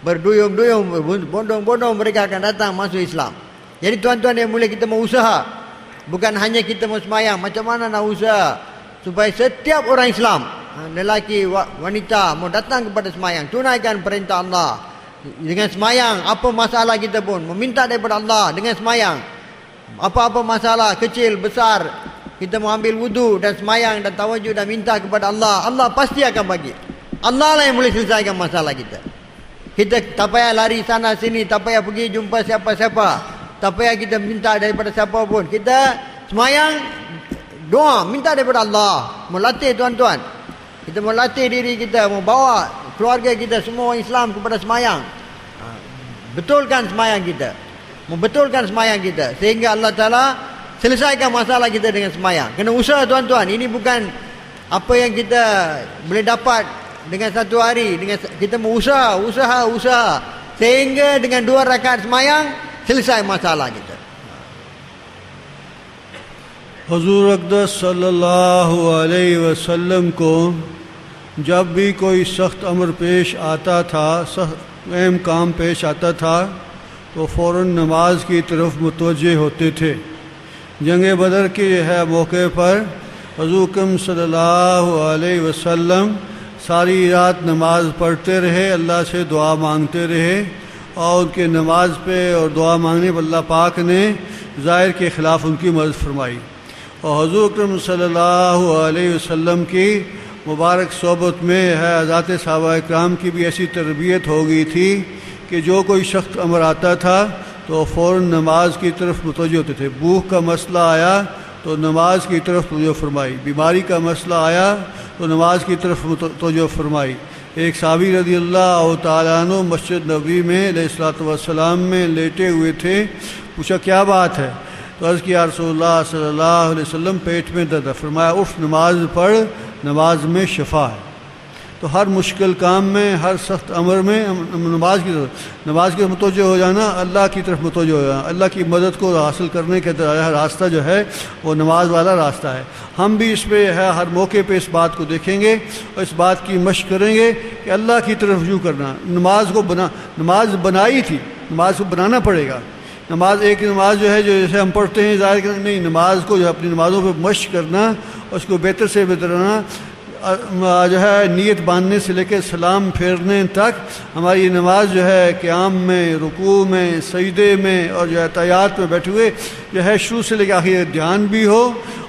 berduyung-duyung, bondong-bondong mereka akan datang masuk Islam. Jadi tuan-tuan yang mulia, kita mau usaha. Bukan hanya kita mau semayang, macam mana nak usaha supaya setiap orang Islam, lelaki, wanita, mau datang kepada semayang, tunaikan perintah Allah. Dengan semayang, apa masalah kita pun meminta daripada Allah dengan semayang. Apa-apa masalah, kecil, besar, kita mau ambil wudu dan semayang dan tawajuh dan minta kepada Allah, Allah pasti akan bagi. Allah lah yang boleh selesaikan masalah kita. Kita tak payah lari sana sini, tak payah pergi jumpa siapa-siapa, tak payah kita minta daripada siapa pun. Kita semayang, doa, minta daripada Allah. Melatih tuan-tuan, kita mau latih diri kita, mau bawa keluarga kita, semua orang Islam kepada semayang. Betulkan semayang kita, membetulkan semayang kita, sehingga Allah Ta'ala selesaikan masalah kita dengan semayang. Kena usaha tuan-tuan. Ini bukan apa yang kita boleh dapat dengan satu hari. Kita mau usaha, sehingga dengan 2 rakaat semayang selesai masalah kita. حضور اقدس صلی اللہ علیہ وسلم کو جب بھی کوئی سخت امر پیش آتا تھا، سخت اہم کام پیش آتا تھا، تو فوراً نماز کی طرف متوجہ ہوتے تھے۔ جنگ بدر کے موقع پر حضور اکرم صلی اللہ علیہ وسلم ساری رات نماز پڑھتے رہے، اللہ سے دعا مانگتے رہے، اور ان کے نماز پہ اور دعا مانگنے پر اللہ پاک نے ظاہر کے خلاف ان کی مدد فرمائی۔ اور حضور اکرم صلی اللہ علیہ وسلم کی مبارک صحبت میں حضرات صحابہ اکرام کی بھی ایسی تربیت ہو گئی تھی کہ جو کوئی سخت امر آتا تھا تو فوراً نماز کی طرف متوجہ ہوتے تھے۔ بھوک کا مسئلہ آیا تو نماز کی طرف توجہ فرمائی، بیماری کا مسئلہ آیا تو نماز کی طرف توجہ فرمائی۔ ایک صحابی رضی اللہ تعالیٰ عنہ مسجد نبوی میں علیہ الصلوۃ والسلام میں لیٹے ہوئے تھے، پوچھا کیا بات ہے؟ تو عرض کیا رسول اللہ صلی اللہ علیہ وسلم پیٹ میں درد ہے۔ فرمایا اٹھ نماز پڑھ، نماز میں شفا ہے۔ تو ہر مشکل کام میں، ہر سخت امر میں نماز کی طرف متوجہ ہو جانا، اللہ کی طرف متوجہ ہو جانا، اللہ کی مدد کو حاصل کرنے کا راستہ جو ہے وہ نماز والا راستہ ہے۔ ہم بھی اس پہ ہے ہر موقع پہ اس بات کو دیکھیں گے اور اس بات کی مشق کریں گے کہ اللہ کی طرف رجوع کرنا۔ نماز بنائی تھی، نماز کو بنانا پڑے گا۔ ایک نماز جو ہے جو جیسے ہم پڑھتے ہیں ظاہر نہیں، نماز کو جو اپنی نمازوں پہ مشق کرنا، اس کو بہتر سے بہتر بنانا، جو ہے نیت باندھنے سے لے کے سلام پھیرنے تک ہماری نماز جو ہے قیام میں، رکوع میں، سجدے میں اور جو ہے تحیات میں بیٹھے ہوئے جو ہے شروع سے لے کے آخر دھیان بھی ہو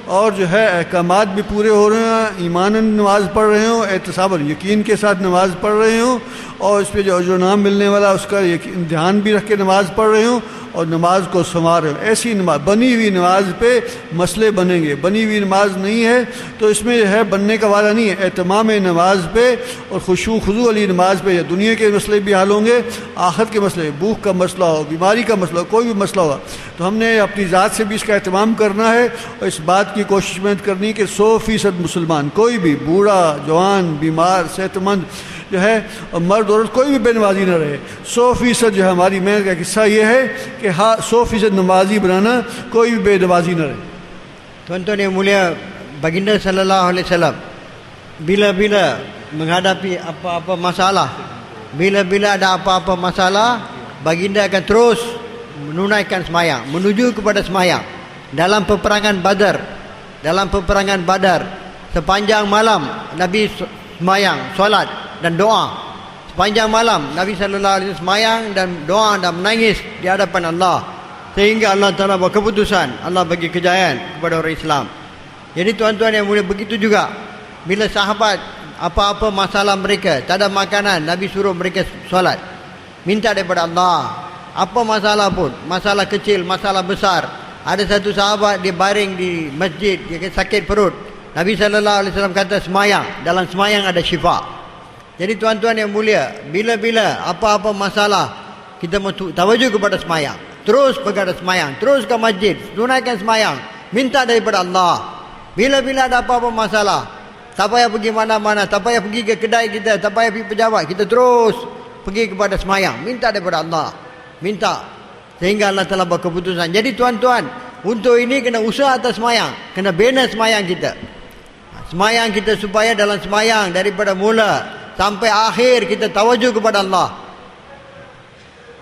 اور جو ہے احکامات بھی پورے ہو رہے ہیں، ایماناً نماز پڑھ رہے ہوں، احتساب اور یقین کے ساتھ نماز پڑھ رہے ہوں اور اس پہ جو اجر و نام ملنے والا اس کا دھیان بھی رکھ کے نماز پڑھ رہے ہوں اور نماز کو سنوار رہے ہوں۔ ایسی نماز، بنی ہوئی نماز پہ مسئلے بنیں گے۔ بنی ہوئی نماز نہیں ہے تو اس میں جو ہے بننے کا وعدہ نہیں ہے۔ اہتمام نماز پہ اور خشوع خضوع والی نماز پہ دنیا کے مسئلے بھی حل ہوں گے، آخرت کے مسئلے، بھوک کا مسئلہ ہو، بیماری کا مسئلہ ہو، کوئی بھی مسئلہ ہوگا تو ہم نے اپنی ذات سے بھی اس کا اہتمام کرنا ہے اور اس بات کی کوشش محنت کرنی کہ 100% مسلمان، کوئی بھی بوڑھا، جوان، بیمار، صحت مند جو ہے مرد عورت کوئی بھی بے نمازی نہ رہے۔ 100% جو ہے ہماری محنت کا قصہ یہ ہے کہ 100% نمازی بنانا، کوئی بھی بے نمازی نہ رہے۔ Tuan-tuan yang mulia, Baginda sallallahu alaihi wasallam bila-bila menghadapi apa-apa masalah, bila-bila ada apa-apa masalah, Baginda akan terus menunaikan semayang, menuju kepada semayang. Dalam peperangan Badar, sepanjang malam Nabi semayang, solat dan doa. Sepanjang malam Nabi sallallahu alaihi wasallam semayang dan doa dan menangis di hadapan Allah, sehingga Allah Ta'ala berkeputusan, Allah bagi kejayaan kepada orang Islam. Jadi tuan-tuan yang mulia, begitu juga bila sahabat apa-apa masalah mereka, tak ada makanan, Nabi suruh mereka solat, minta daripada Allah. Apa masalah pun, masalah kecil, masalah besar. Ada satu sahabat dia baring di masjid, dia sakit perut. Nabi sallallahu alaihi wasallam kata semayang, dalam semayang ada syifa. Jadi tuan-tuan yang mulia, bila-bila apa-apa masalah, kita tawajuh kepada semayang, terus pergi semayang, terus ke masjid, tunaikan semayang, minta daripada Allah. Bila-bila ada apa-apa masalah, tak payah pergi mana-mana, tak payah pergi ke kedai kita, tak payah pergi pejabat, kita terus pergi kepada semayang, minta daripada Allah, minta, sehingga Allah telah berkeputusan. Jadi tuan-tuan, untuk ini kena usaha atas semayang, kena bina semayang kita. Semayang kita supaya dalam semayang daripada mula sampai akhir kita tawajuh kepada Allah.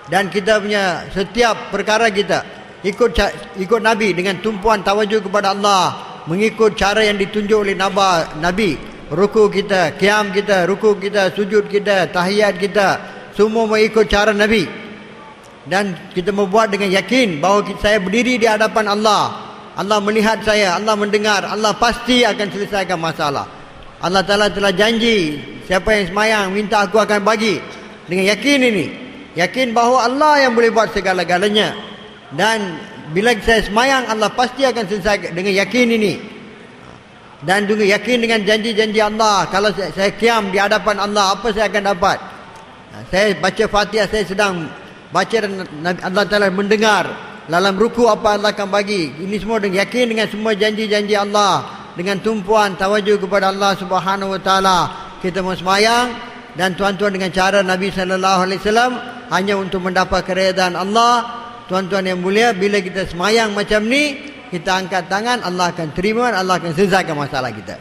Dan kita punya setiap perkara kita ikut Nabi dengan tumpuan tawajuh kepada Allah, mengikut cara yang ditunjuk oleh Nabi. Ruku kita, qiyam kita, ruku kita, sujud kita, tahiyat kita, semua mengikut cara Nabi. Dan kita membuat dengan yakin bahawa saya berdiri di hadapan Allah, Allah melihat saya, Allah mendengar, Allah pasti akan selesaikan masalah. Allah Ta'ala telah janji, siapa yang semayang minta aku akan bagi. Dengan yakin ini, yakin bahawa Allah yang boleh buat segala-galanya. Dan bila saya semayang, Allah pasti akan selesaikan, dengan yakin ini. Dan juga yakin dengan janji-janji Allah, kalau saya qiyam di hadapan Allah, apa saya akan dapat. Saya baca Fatihah, saya sedang baca dan Allah Ta'ala mendengar. Dalam ruku apa Allah akan bagi. Ini semua dengan yakin dengan semua janji-janji Allah, dengan tumpuan tawajuh kepada Allah Subhanahu wa Ta'ala. Kita mau semayang, dan tuan-tuan dengan cara Nabi sallallahu alaihi wasallam, hanya untuk mendapat keredaan Allah. Tuan-tuan yang mulia, bila kita semayang macam ni, kita angkat tangan, Allah akan terima, Allah akan selesaikan masalah kita.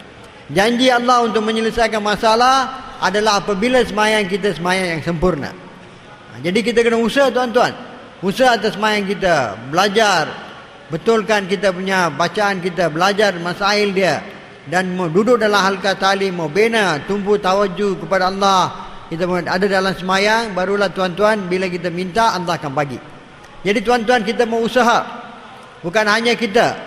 Janji Allah untuk menyelesaikan masalah adalah apabila semayang kita semayang yang sempurna. Jadi kita kena usaha tuan-tuan, usaha atas semayang kita, belajar, betulkan kita punya bacaan kita, belajar masail dia, dan mau duduk dalam halqa ta'lim, mau bina, tumpu tawajuh kepada Allah. Kita ada dalam semayang, barulah tuan-tuan bila kita minta, Allah akan bagi. Jadi tuan-tuan, kita mau usaha, bukan hanya kita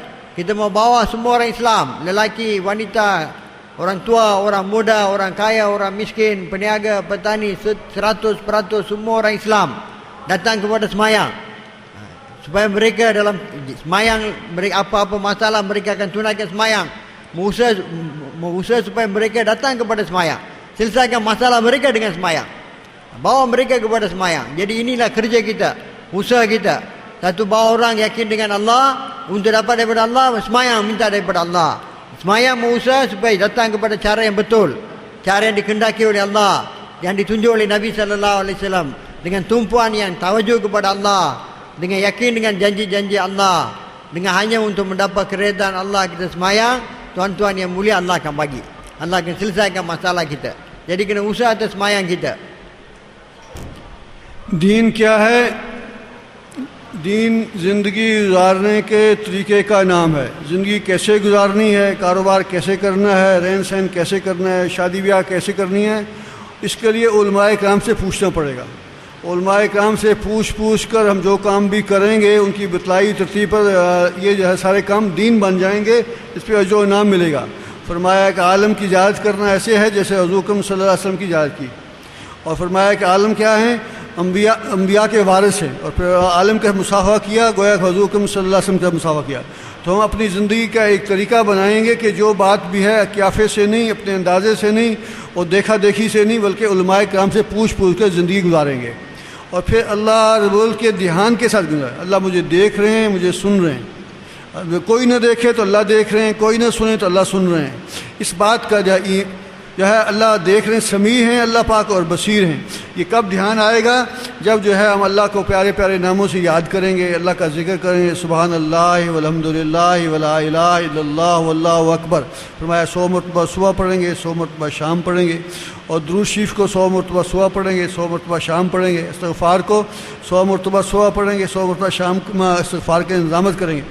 mau bawa semua orang Islam, lelaki, wanita, orang tua, orang muda, orang kaya, orang miskin, peniaga, petani, 100% semua orang Islam datang kepada semayang, supaya mereka dalam semayang, mereka apa-apa masalah mereka akan tunaikan semayang. Mengusaha supaya mereka datang kepada semayang, selesaikan masalah mereka dengan semayang, bawa mereka kepada semayang. Jadi inilah kerja kita, usaha kita. Satu, bawa orang yakin dengan Allah, untuk dapat daripada Allah, semayang minta daripada Allah. Semayang mengusaha supaya datang kepada cara yang betul. cara yang dikehendaki oleh Allah, yang ditunjuk oleh Nabi sallallahu alaihi wasallam, dengan tumpuan yang tawajuh kepada Allah, dengan yakin dengan janji-janji Allah, dengan hanya untuk mendapat keredaan Allah kita semayang, tuan-tuan yang mulia, Allah akan bagi. Allah akan selesaikan masalah kita. Jadi kena usaha atas semayang kita. دین کیا ہے؟ دین زندگی گزارنے کے طریقے کا نام ہے. زندگی کیسے گزارنی ہے، کاروبار کیسے کرنا ہے، رہن سہن کیسے کرنا ہے، شادی بیاہ کیسے کرنی ہے، اس کے لیے علماء کرام سے پوچھنا پڑے گا. علماء کرام سے پوچھ کر ہم جو کام بھی کریں گے ان کی بتلائی ترتیب پر یہ جو ہے سارے کام دین بن جائیں گے، اس پہ اجر و انعام ملے گا. فرمایا کہ عالم کی اجازت کرنا ایسے ہے جیسے حضور اکرم صلی اللہ علیہ وسلم کی اجازت کی. اور فرمایا کہ عالم کیا ہیں؟ انبیاء کے وارث ہیں. اور پھر عالم کا مصافحہ کیا، گویا کہ حضور اکرم صلی اللہ علیہ وسلم کا مصافحہ کیا. تو ہم اپنی زندگی کا ایک طریقہ بنائیں گے کہ جو بات بھی ہے قیافے سے نہیں، اپنے اندازے سے نہیں اور دیکھا دیکھی سے نہیں، بلکہ علماء کرام سے پوچھ کر زندگی گزاریں گے. اور پھر اللہ رب العزت کے دھیان کے ساتھ گزاریں. اللہ مجھے دیکھ رہے ہیں، مجھے سن رہے ہیں. کوئی نہ دیکھے تو اللہ دیکھ رہے ہیں، کوئی نہ سنے تو اللہ سن رہے ہیں. اس بات کا جو ہے اللہ دیکھ رہے ہیں، سمیع ہیں اللہ پاک اور بصیر ہیں. یہ کب دھیان آئے گا؟ جب جو ہے ہم اللہ کو پیارے پیارے ناموں سے یاد کریں گے، اللہ کا ذکر کریں گے، سبحان اللہ والحمد للہ ولا الہ الا اللہ واللہ اکبر. فرمایا 100 مرتبہ صبح پڑھیں گے، 100 مرتبہ شام پڑھیں گے. اور درود شریف کو 100 مرتبہ صبح پڑھیں گے، 100 مرتبہ شام پڑھیں گے. استغفار کو 100 مرتبہ صبح پڑھیں گے، 100 مرتبہ شام استغفار کے انتظامات کریں گے.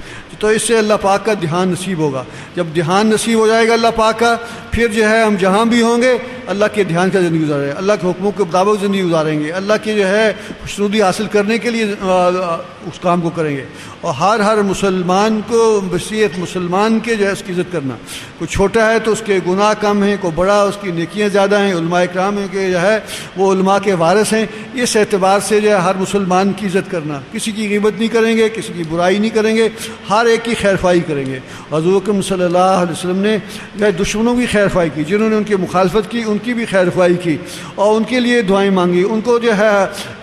تو اس سے اللہ پاک کا دھیان نصیب ہوگا. جب دھیان نصیب ہو جائے گا اللہ پاک کا، پھر جو ہے ہم جہاں بھی ہوں گے اللہ کے دھیان کا زندگی گزاریں گے، اللہ کے حکموں کے مطابق زندگی گزاریں گے، اللہ کی جو ہے خوشنودی حاصل کرنے کے لیے اس کام کو کریں گے. اور ہر مسلمان کو بصیرت مسلمان کے جو ہے اس کی عزت کرنا. کوئی چھوٹا ہے تو اس کے گناہ کم ہیں، کوئی بڑا اس کی نیکیاں زیادہ ہیں. علماء کرام ہیں کہ جو ہے وہ علماء کے وارث ہیں. اس اعتبار سے جو ہے ہر مسلمان کی عزت کرنا، کسی کی غیبت نہیں کریں گے، کسی کی برائی نہیں کریں گے، ہر ایک کی خیر خواہی کریں گے. حضور اکرم صلی اللہ علیہ وسلم نے جو ہے دشمنوں کی خیر خواہی کی، جنہوں نے ان کی مخالفت کی ان کی بھی خیر خواہی کی اور ان کے لیے دعائیں مانگی، ان کو جو ہے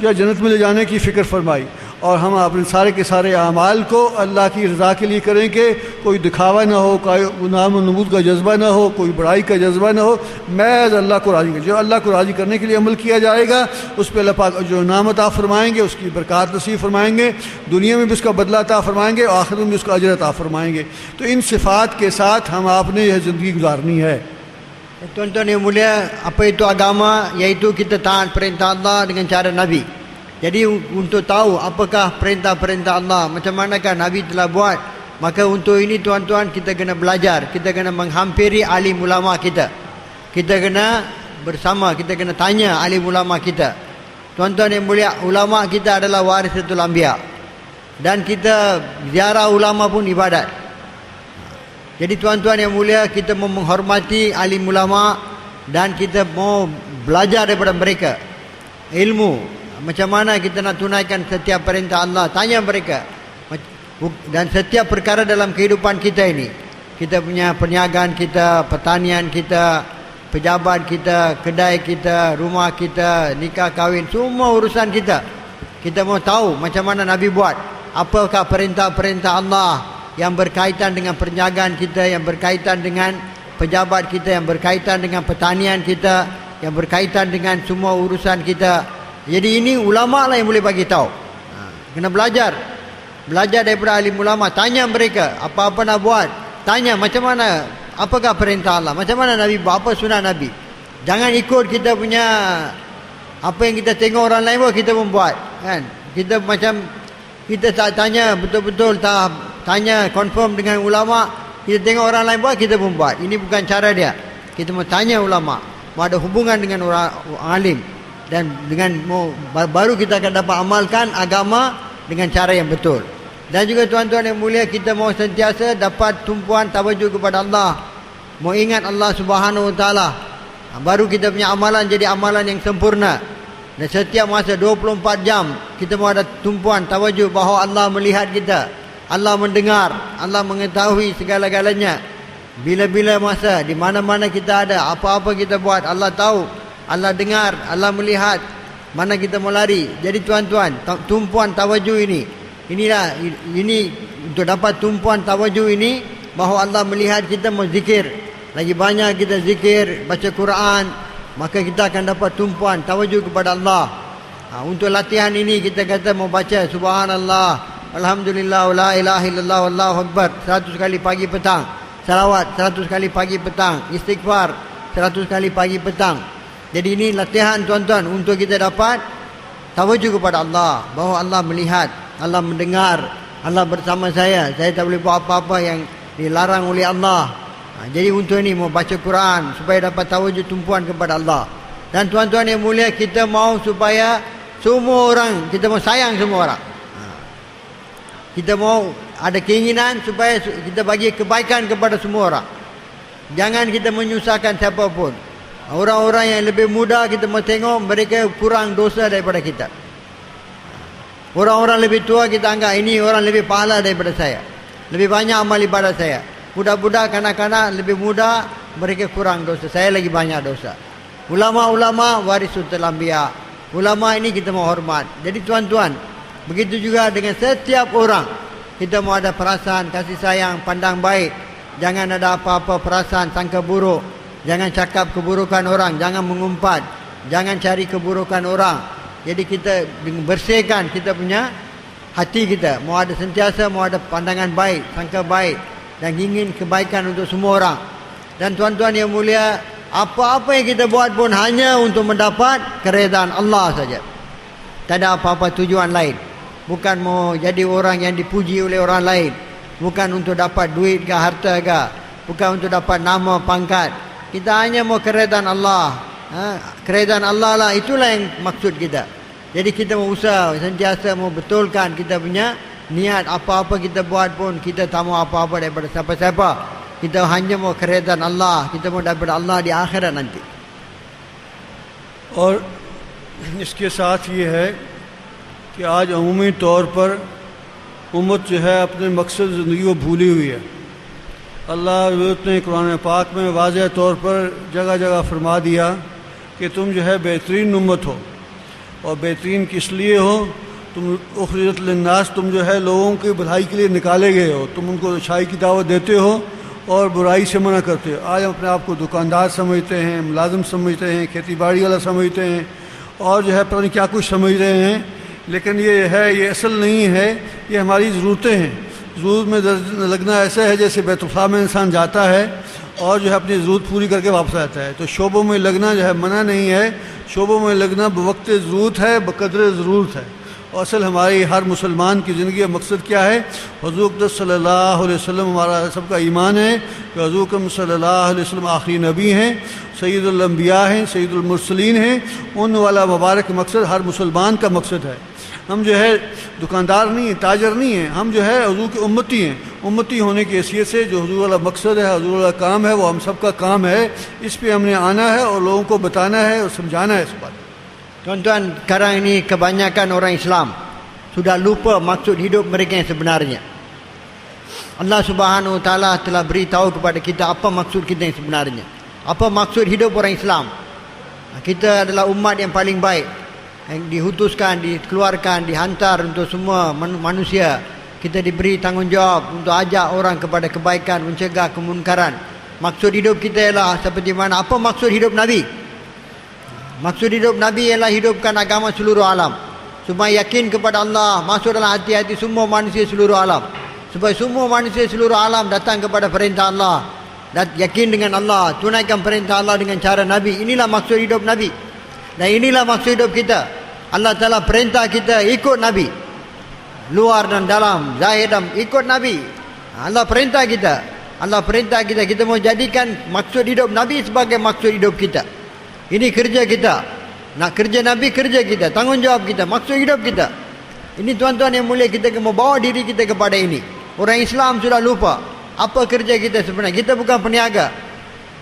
جنت میں لے جانے کی فکر فرمائی. اور ہم اپنے سارے کے سارے اعمال کو اللہ کی رضا کے لیے کریں کہ کوئی دکھاوا نہ ہو، کوئی نام و نمود کا جذبہ نہ ہو، کوئی بڑائی کا جذبہ نہ ہو. محض اللہ کو راضی کرے. جو اللہ کو راضی کرنے کے لیے عمل کیا جائے گا اس پہ اللہ پاک جو انعام عطا فرمائیں گے، اس کی برکات نصیب فرمائیں گے، دنیا میں بھی اس کا بدلہ عطا فرمائیں گے اور آخرت میں بھی اس کا اجر عطا فرمائیں گے. تو ان صفات کے ساتھ ہم آپ نے یہ زندگی گزارنی ہے. Tuan-tuan yang mulia, apa itu agama? Iaitu kita taat perintah Allah dengan cara Nabi. Jadi untuk tahu apakah perintah-perintah Allah, macam manakah Nabi telah buat, maka untuk ini tuan-tuan kita kena belajar, kita kena menghampiri alim ulama kita. Kita kena bersama, kita kena tanya alim ulama kita. Tuan-tuan yang mulia, ulama kita adalah warisatul anbiya. Dan kita ziarah ulama pun ibadat. Jadi tuan-tuan yang mulia, kita mau menghormati alim ulama dan kita mau belajar daripada mereka ilmu. Macam mana kita nak tunaikan setiap perintah Allah, tanya mereka. Dan setiap perkara dalam kehidupan kita ini, kita punya perniagaan kita, pertanian kita, pejabat kita, kedai kita, rumah kita, nikah kahwin, semua urusan kita. Kita mau tahu macam mana Nabi buat, apakah perintah-perintah Allah yang berkaitan dengan perniagaan kita, yang berkaitan dengan pejabat kita, yang berkaitan dengan pertanian kita, yang berkaitan dengan semua urusan kita. Jadi ini ulama lah yang boleh bagi tahu. Kena belajar daripada alim ulama, tanya mereka apa-apa nak buat, tanya macam mana, apakah perintah Allah, macam mana Nabi buat, apa sunnah Nabi. Jangan ikut kita punya apa yang kita tengok orang lain buat kita pun buat, kan? Kita macam kita tak tanya betul-betul, tak tanya confirm dengan ulama, kita tengok orang lain buat kita pun buat. Ini bukan cara dia. Kita mau tanya ulama, mau ada hubungan dengan orang alim, dan dengan baru kita akan dapat amalkan agama dengan cara yang betul. Dan juga tuan-tuan yang mulia, kita mau sentiasa dapat tumpuan tawajuh kepada Allah, mau ingat Allah Subhanahu Wa Taala. Baru kita punya amalan jadi amalan yang sempurna. Dan setiap masa 24 jam kita mau ada tumpuan tawajuh bahawa Allah melihat kita, Allah mendengar, Allah mengetahui segala-galanya. Bila-bila masa, di mana-mana kita ada, apa-apa kita buat, Allah tahu, Allah dengar, Allah melihat. Mana kita mau lari. Jadi tuan-tuan, tumpuan tawajuh ini untuk dapat tumpuan tawajuh ini, bahawa Allah melihat kita mau zikir, lagi banyak kita zikir, baca Quran, maka kita akan dapat tumpuan tawajuh kepada Allah. Untuk latihan ini kita kata mau baca subhanallah, alhamdulillah, la ilaha illallah, wallahu akbar 100 kali pagi petang, salawat 100 kali pagi petang, istighfar 100 kali pagi petang. Jadi ini latihan tuan-tuan untuk kita dapat tawajuh kepada Allah, bahawa Allah melihat, Allah mendengar, Allah bersama saya tak boleh buat apa-apa yang dilarang oleh Allah. Jadi untuk ini mau baca Quran supaya dapat tawajuh tumpuan kepada Allah. Dan tuan-tuan yang mulia, kita mau supaya semua orang, kita mau sayang semua orang. Kita mau ada keinginan supaya kita bagi kebaikan kepada semua orang. Jangan kita menyusahkan siapapun. Orang-orang yang lebih muda kita mau tengok mereka kurang dosa daripada kita. Orang-orang lebih tua kita anggap ini orang lebih pahala daripada saya, lebih banyak amal ibadat saya. Budak-budak, kanak-kanak lebih muda, mereka kurang dosa, saya lagi banyak dosa. Ulama-ulama warisatul anbiya. Ulama ini kita mau hormat. Jadi tuan-tuan, begitu juga dengan setiap orang, kita mau ada perasaan kasih sayang, pandang baik. Jangan ada apa-apa perasaan sangka buruk. Jangan cakap keburukan orang, jangan mengumpat, jangan cari keburukan orang. Jadi kita bersihkan kita punya hati kita. Mau ada sentiasa, mau ada pandangan baik, sangka baik, dan ingin kebaikan untuk semua orang. Dan tuan-tuan yang mulia, apa-apa yang kita buat pun hanya untuk mendapat keredaan Allah saja. Tak ada apa-apa tujuan lain. Bukan mau jadi orang yang dipuji oleh orang lain. Bukan untuk dapat duit ke, harta ke. Bukan untuk dapat nama, pangkat. Kita hanya mau keredaan Allah. Keredaan Allah lah, itulah yang maksud kita. Jadi kita mau usaha, sentiasa mau betulkan kita punya niat. Apa-apa kita buat pun kita tak mau apa-apa daripada siapa-siapa. Kita hanya mau keredaan Allah, kita mau dapat Allah di akhirat nanti. और इसके साथ ये है कि आज अमूमी तौर पर उम्मत जो है अपने मकसद ज़िंदगी को भूली हुई है। अल्लाह ने कुरान पाक में वाज़ह तौर पर जगह जगह फरमा दिया कि तुम जो है बेहतरीन उम्मत हो, और बेहतरीन किस लिए हो, तुम उखरिजत लिन्नास, तुम जो है लोगों की भलाई के लिए निकाले गए हो, तुम उनको अच्छाई की दावत देते हो और बुराई से मना करते हो। आज हम अपने आप को दुकानदार समझते हैं, मुलाजिम समझते हैं, खेती बाड़ी वाला समझते हैं, और जो है पता नहीं क्या कुछ समझ रहे हैं, लेकिन ये है, ये असल नहीं है, ये हमारी ज़रूरतें हैं। ज़रूरत में लगना ऐसा है जैसे बैतुल्ला में इंसान जाता है और जो है अपनी ज़रूरत पूरी करके वापस आता है। तो शोबों में लगना जो है मना नहीं है, शोबों में लगना बवक्त ज़रूरत है, बक़द्र ज़रूरत है। और असल हमारी हर मुसलमान की ज़िंदगी का मकसद क्या है? हुज़ूर अक़दस सल्लल्लाहु अलैहि वसल्लम, हमारा सबका ईमान है कि हुज़ूर अक़दस सल्लल्लाहु अलैहि वसल्लम आखिरी नबी हैं, सैयदुल अंबिया हैं, सैयदुल मुरसलीन हैं। उन वाला मुबारक मकसद हर मुसलमान का मकसद है। हम जो है दुकानदार नहीं हैं, ताजर नहीं हैं, हम जो है हुज़ूर के उम्मती हैं। उम्मती होने की हैसियत से जो हुज़ूर वाला मकसद है, हुज़ूर वाला काम है, वो हम सब का काम है। इस पे हमने आना है और लोगों को बताना है और समझाना है इस बात। Tuan-tuan, sekarang ini kebanyakan orang Islam sudah lupa maksud hidup mereka yang sebenarnya. Allah Subhanahu Wa Taala telah beritahu kepada kita apa maksud kita yang sebenarnya. Apa maksud hidup orang Islam? Kita adalah umat yang paling baik, yang diutuskan, dikeluarkan, dihantar untuk semua manusia. Kita diberi tanggungjawab untuk ajak orang kepada kebaikan, mencegah kemunkaran. Maksud hidup kita ialah seperti mana? Apa maksud hidup Nabi? Maksud hidup Nabi ialah hidupkan agama seluruh alam, supaya yakin kepada Allah masuk dalam hati-hati semua manusia seluruh alam, supaya semua manusia seluruh alam datang kepada perintah Allah dan yakin dengan Allah, tunaikan perintah Allah dengan cara Nabi. Inilah maksud hidup Nabi, dan inilah maksud hidup kita. Allah Ta'ala perintah kita ikut Nabi, luar dan dalam, zahir dan ikut Nabi. Allah perintah kita, kita mau jadikan maksud hidup Nabi sebagai maksud hidup kita. Ini kerja kita. Nak kerja Nabi, kerja kita, tanggungjawab kita, maksud hidup kita. Ini tuan-tuan yang mulia, kita mau bawa diri kita kepada ini. Orang Islam sudah lupa apa kerja kita sebenarnya. Kita bukan peniaga,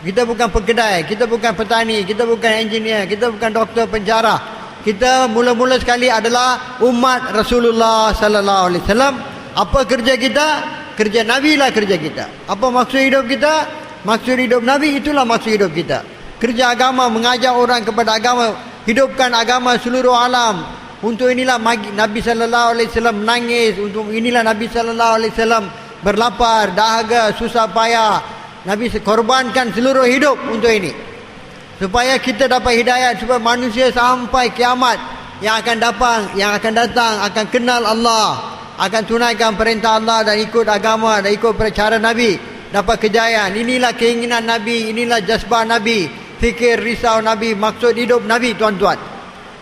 kita bukan pekedai, kita bukan petani, kita bukan engineer, kita bukan doktor penjara. Kita mula-mula sekali adalah umat Rasulullah sallallahu alaihi wasallam. Apa kerja kita? Kerja Nabi lah kerja kita. Apa maksud hidup kita? Maksud hidup Nabi, itulah maksud hidup kita. Kerja agama, mengajak orang kepada agama, hidupkan agama seluruh alam. Untuk inilah Nabi sallallahu alaihi wasallam menangis, untuk inilah Nabi sallallahu alaihi wasallam berlapar, dahaga, susah payah, Nabi korbankan seluruh hidup untuk ini, supaya kita dapat hidayat, supaya manusia sampai kiamat yang akan datang akan kenal Allah, akan tunaikan perintah Allah dan ikut agama dan ikut cara Nabi, dapat kejayaan. Inilah keinginan Nabi, inilah jazbah Nabi, fikir risau Nabi, maksud hidup Nabi, tuan-tuan.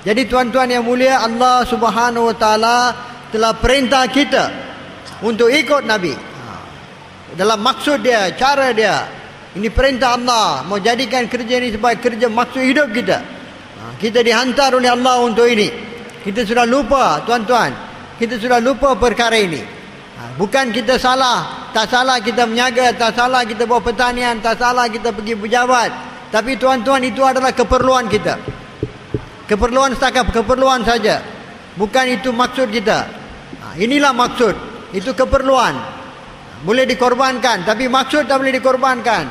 Jadi tuan-tuan yang mulia, Allah Subhanahu Wa Taala telah perintah kita untuk ikut Nabi dalam maksud dia, cara dia. Ini perintah Allah, mau jadikan kerja ini sebagai kerja maksud hidup kita. Kita dihantar oleh Allah untuk ini. Kita sudah lupa, tuan-tuan, kita sudah lupa perkara ini. Bukan kita salah, tak salah kita menyaga, tak salah kita buat pertanian, tak salah kita pergi berjabat. Tapi tuan-tuan, itu adalah keperluan kita. Keperluan setakat keperluan saja. Bukan itu maksud kita. Inilah maksud, itu keperluan. Boleh dikorbankan, tapi maksud tak boleh dikorbankan.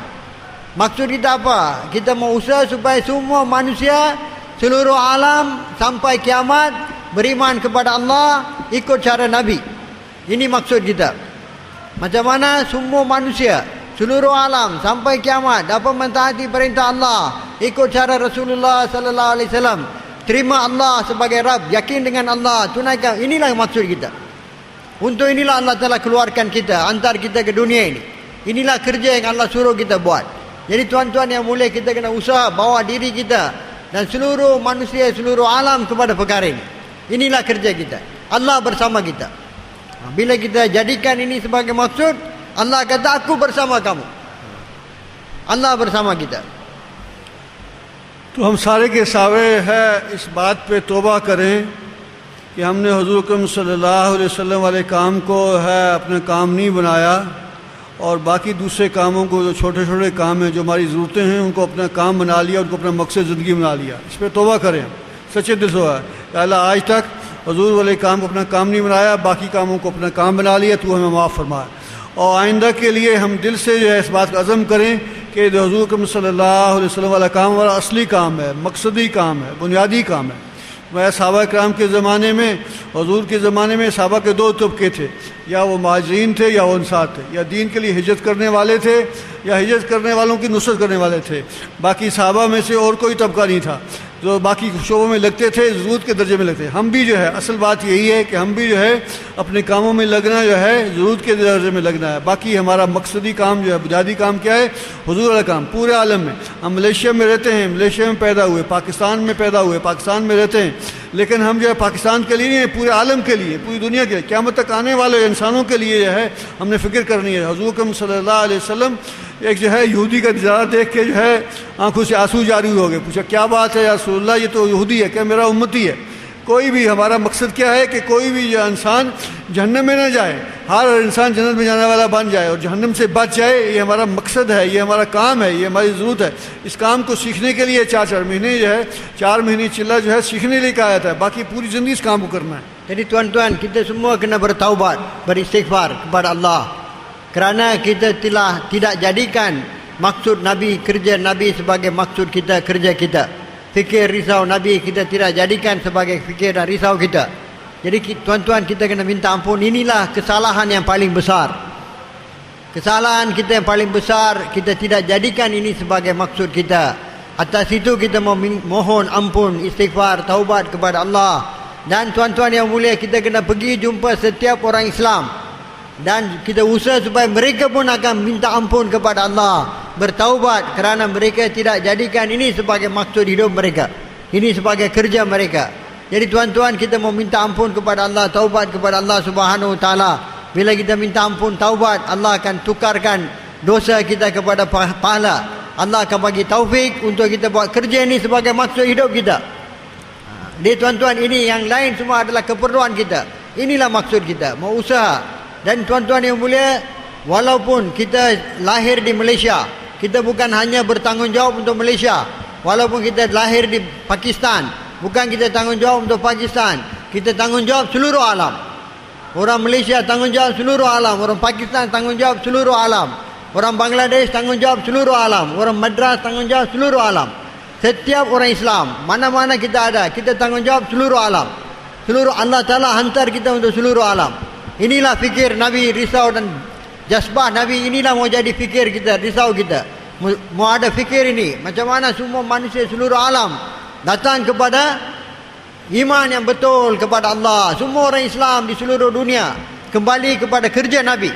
Maksud kita apa? Kita mau usaha supaya semua manusia seluruh alam sampai kiamat beriman kepada Allah, ikut cara Nabi. Ini maksud kita. Macam mana semua manusia seluruh alam sampai kiamat dapat mentaati perintah Allah, ikut cara Rasulullah sallallahu alaihi wasallam, terima Allah sebagai Rabb, yakin dengan Allah, tunaikan. Inilah maksud kita. Untuk inilah Allah telah keluarkan kita, hantar kita ke dunia ini. Inilah kerja yang Allah suruh kita buat. Jadi tuan-tuan yang mulia, kita kena usaha bawa diri kita dan seluruh manusia, seluruh alam kepada perkara ini. Inilah kerja kita. Allah bersama kita. Bila kita jadikan ini sebagai maksud, Allah kata, aku bersama kamu. Allah bersama kita. तो हम सारे के सावे है इस बात पे तौबा करें कि हमने हुजूर अकरम सल्लल्लाहु अलैहि वसल्लम वाले काम को है अपना काम नहीं बनाया, और बाकी दूसरे कामों को, जो छोटे छोटे काम हैं, जो हमारी ज़रूरतें हैं, उनको अपना काम बना लिया, उनको अपना मकसद ज़िंदगी बना लिया। इस पर तौबा करें सच्चे दिल से कि अल्लाह आज तक हुजूर वाले काम को अपना काम नहीं बनाया, बाकी कामों को अपना काम बना लिया, तू हमें माफ़ फरमाए। और आइंदा के लिए हम दिल से जो है इस बात का अज़म करें कि हुजूर अकरम सल्लल्लाहु अलैहि वसल्लम वाला काम हमारा असली काम है, मकसदी काम है, बुनियादी काम है। मैं सहाबा कराम के ज़माने में, हुजूर के ज़माने में सहाबा के दो तबके थे, या वो मुहाजिरीन थे या वो अंसार थे, या दीन के लिए हिजरत करने वाले थे या हिजरत करने वालों की नुसरत करने वाले थे। बाकी सहाबा में से और कोई तबका नहीं था जो बाकी शोबों में लगते थे, ज़रूरत के दर्जे में लगते। हम भी जो है, असल बात यही है कि हम भी जो है अपने कामों में लगना जो है ज़रूरत के दर्जे में लगना है। बाकी हमारा मकसदी काम जो है, बुनियादी काम क्या है? हुजूर वाला काम। पूरे आलम में हम मलेशिया में रहते हैं, मलेशिया में पैदा हुए, पाकिस्तान में पैदा हुए, पाकिस्तान में रहते हैं, लेकिन हम जो है पाकिस्तान के लिए नहीं है, पूरे आलम के लिए, पूरी दुनिया के लिए, क़यामत तक आने वाले इंसानों के लिए जो है हमने फ़िक्र करनी है। हुजूर अकरम सल्लल्लाहु अलैहि वसल्लम एक जो है यहूदी का नज़ारा देख के जो है आंखों से आंसू जारी हो गए। पूछा, क्या बात है या रसूलल्लाह, ये तो यहूदी है, क्या मेरा उम्मती है? कोई भी, हमारा मकसद क्या है कि कोई भी जो इंसान जहन्नम में न जाए, हर इंसान जन्नत में जाने वाला बन जाए और जहन्नम से बच जाए। ये हमारा मकसद है, ये हमारा काम है, ये हमारी ज़रूरत है। इस काम को सीखने के लिए 4 महीने जो है, 4 महीने चिल्ला जो है सीखने लिए कहा जाता है, बाकी पूरी ज़िंदगी इस काम को करना है। Jadi tuan-tuan, kita semua kena bertaubat, beristighfar kepada Allah, kerana kita telah tidak jadikan maksud Nabi, kerja Nabi sebagai maksud kita, kerja kita. Fikir risau Nabi kita tidak jadikan sebagai fikir dan risau kita. Jadi tuan-tuan, kita kena minta ampun. Inilah kesalahan yang paling besar. Kesalahan kita yang paling besar, kita tidak jadikan ini sebagai maksud kita. Atas itu kita mohon ampun, istighfar, taubat kepada Allah. Dan tuan-tuan yang mulia, kita kena pergi jumpa setiap orang Islam, dan kita usaha supaya mereka pun akan minta ampun kepada Allah, bertaubat kerana mereka tidak jadikan ini sebagai maksud hidup mereka, ini sebagai kerja mereka. Jadi tuan-tuan, kita mau minta ampun kepada Allah, taubat kepada Allah Subhanahu Wa Taala. Bila kita minta ampun, taubat, Allah akan tukarkan dosa kita kepada pahala. Allah akan bagi taufik untuk kita buat kerja ini sebagai maksud hidup kita. Jadi tuan-tuan, ini yang lain semua adalah keperluan kita. Inilah maksud kita, mau usaha. Dan tuan-tuan yang mulia, walaupun kita lahir di Malaysia, kita bukan hanya bertanggungjawab untuk Malaysia. Walaupun kita lahir di Pakistan, bukan kita tanggungjawab untuk Pakistan, kita tanggungjawab seluruh alam. Orang Malaysia tanggungjawab seluruh alam, orang Pakistan tanggungjawab seluruh alam, orang Bangladesh tanggungjawab seluruh alam, orang Madras tanggungjawab seluruh alam. Setiap orang Islam, mana-mana kita ada, kita tanggungjawab seluruh alam. Seluruh, Allah Ta'ala hantar kita untuk seluruh alam. Inilah fikir Nabi, risau dan Jasbah Nabi inilah mau jadi fikir kita, risau kita. Mau ada fikir ini, macam mana semua manusia seluruh alam datang kepada iman yang betul kepada Allah. Semua orang Islam di seluruh dunia kembali kepada kerja Nabi.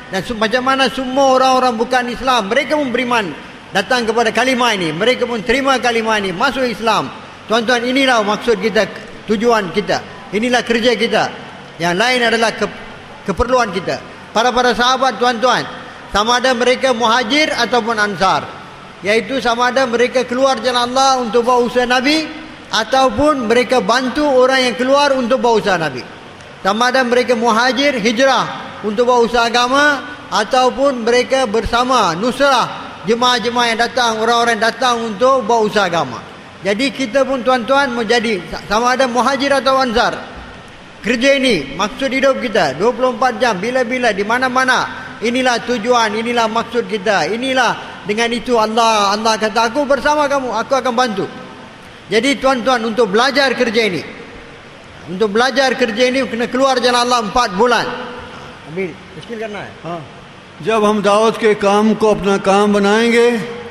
Dan macam mana semua orang-orang bukan Islam, mereka pun beriman, datang kepada kalimah ini, mereka pun terima kalimah ini, masuk Islam. Tuan-tuan, inilah maksud kita, tujuan kita, inilah kerja kita. Yang lain adalah keperluan kita. Para sahabat, tuan-tuan, sama ada mereka muhajir ataupun ansar, yaitu sama ada mereka keluar jalan Allah untuk bawa usaha Nabi, ataupun mereka bantu orang yang keluar untuk bawa usaha Nabi. Sama ada mereka muhajir, hijrah untuk bawa usaha agama, ataupun mereka bersama nusrah jemaah-jemaah yang datang, orang-orang yang datang untuk bawa usaha agama. Jadi kita pun, tuan-tuan, menjadi sama ada muhajir atau ansar. Kerja ini maksud hidup kita 24 jam, bila-bila, di mana-mana. Inilah tujuan, inilah maksud kita. Inilah, dengan itu Allah kata, aku bersama kamu, aku akan bantu. Jadi tuan-tuan, untuk belajar kerja ini, kena keluar jalan Allah 4 bulan. Habis, muskil करना है. हाँ, जब हम दावत के काम को अपना काम बनाएंगे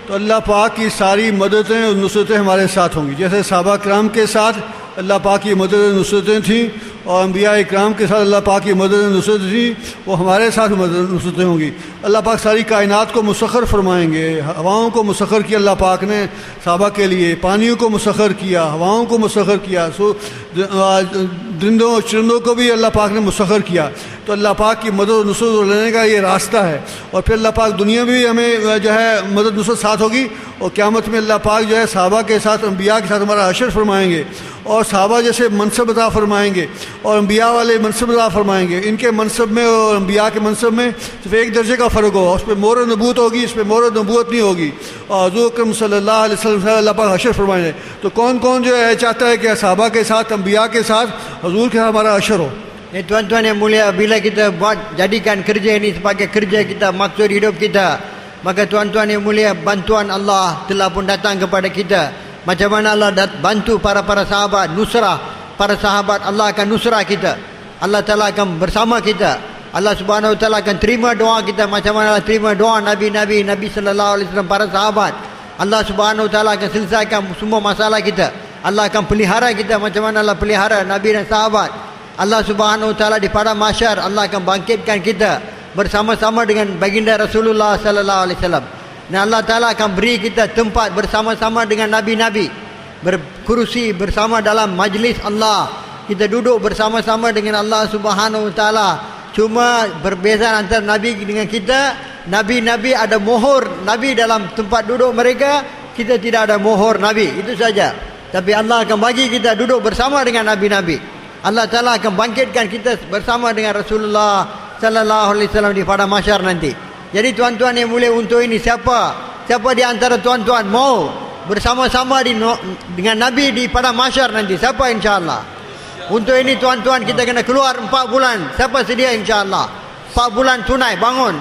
तो अल्लाह पाक की सारी मददें और नुसरतें हमारे साथ होंगी. जैसे सहाबा किराम के साथ अल्लाह पाक की मदद और नुसरतें थीं, और अंबिया इकराम के साथ अल्लाह पाक की मदद और नुसरत थी, वो हमारे साथ मदद और नुसरतें होंगी. अल्लाह पाक सारी कायनात को मुसख्खर फरमाएंगे. हवाओं को मुसख्खर किया अल्लाह पाक ने सहाबा के लिए, पानियों को मुसख्खर किया, हवाओं को मुसख्खर किया, दरिंदों चरिंदों को भी अल्लाह पाक ने मुसख्खर किया. तो अल्लाह पाक की मदद और नुसरत लेने का ये रास्ता है. और फिर अल्लाह पाक दुनिया में भी हमें जो है मदद नुसरत साथ होगी, और क़यामत में अल्लाह पाक जो है सहाबा के साथ, अंबिया के साथ हमारा हशर फरमाएंगे, और सहाबा जैसे मनसब अता फरमाएंगे, और अंबिया वाले मनसब अता फरमाएंगे. इनके मनसब में और अंबिया के मनसब में सिर्फ एक दर्जे का फ़र्क होगा. उस पर मोहर नबूत होगी, इस पर मोहर नबूत नहीं होगी. और हुज़ूर अकरम सल्लल्लाहु अलैहि वसल्लम से अल्लाह पाक हशर फरमाएंगे. तो कौन कौन जो है चाहता है कि सहाबा के साथ, अंबिया के साथ, हुज़ूर के साथ हमारा हशर हो. Tuan-tuan yang mulia, bila kita jadikan kerja ini sebagai kerja kita, maksud hidup kita, maka tuan-tuan yang mulia, bantuan Allah telah pun datang kepada kita. Macam mana Allah bantu para sahabat, nusrah para sahabat, Allah akan nusrah kita. Allah Ta'ala akan bersama kita. Allah Subhanahu Wa Ta'ala akan terima doa kita macam mana Allah terima doa Nabi Sallallahu Alaihi Wasallam, para sahabat. Allah Subhanahu Wa Ta'ala akan selesaikan semua masalah kita. Allah akan pelihara kita macam mana Allah pelihara Nabi dan sahabat. Allah Subhanahu Wa Ta'ala di padang mahsyar, Allah akan bangkitkan kita bersama-sama dengan baginda Rasulullah Sallallahu Alaihi Wasallam. Dan Allah Ta'ala akan beri kita tempat bersama-sama dengan Nabi-Nabi, berkerusi bersama dalam majlis Allah. Kita duduk bersama-sama dengan Allah Subhanahu Wa Ta'ala. Cuma perbezaan antara Nabi dengan kita, Nabi-Nabi ada mohor Nabi dalam tempat duduk mereka, kita tidak ada mohor Nabi, itu saja. Tapi Allah akan bagi kita duduk bersama dengan Nabi-Nabi. Allah Ta'ala akan bangkitkan kita bersama dengan Rasulullah Sallallahu Alaihi Wasallam di padang mahsyar nanti. Jadi tuan-tuan yang mulia, untuk ini siapa di antara tuan-tuan mau bersama-sama dengan Nabi di padang mahsyar nanti? Siapa insya-Allah? Untuk ini tuan-tuan, kita kena keluar 4 bulan. Siapa sedia insya-Allah? 4 bulan tunai, bangun.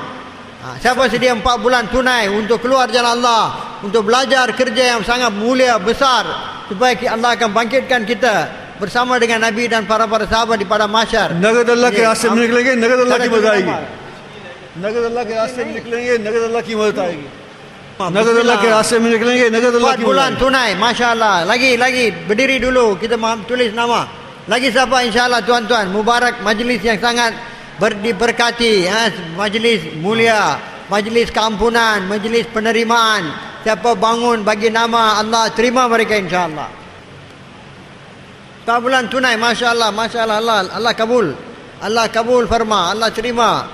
Siapa sedia 4 bulan tunai untuk keluar jalan Allah, untuk belajar kerja yang sangat mulia, besar, supaya Allah akan bangkitkan kita bersama dengan Nabi dan para sahabat di padang mahsyar. नगद अल्लाह के रास्ते में निकलेंगे, नगद अल्लाह की मदद आएगी. नगद अल्लाह के रास्ते में निकलेंगे, नगद अल्लाह की मदद आएगी. नगद अल्लाह के रास्ते में निकलेंगे, नगद अल्लाह की 4 bulan tunai, masya-Allah. Lagi berdiri dulu, kita tulis nama. Lagi siapa insya-Allah tuan-tuan? Mubarak majlis yang sangat diberkati, majlis mulia, majlis keampunan, majlis penerimaan. Siapa bangun bagi nama, Allah terima mereka insya-Allah. 4 bulan tunai, masya-Allah, Allah kabul. Allah kabul firma, Allah terima.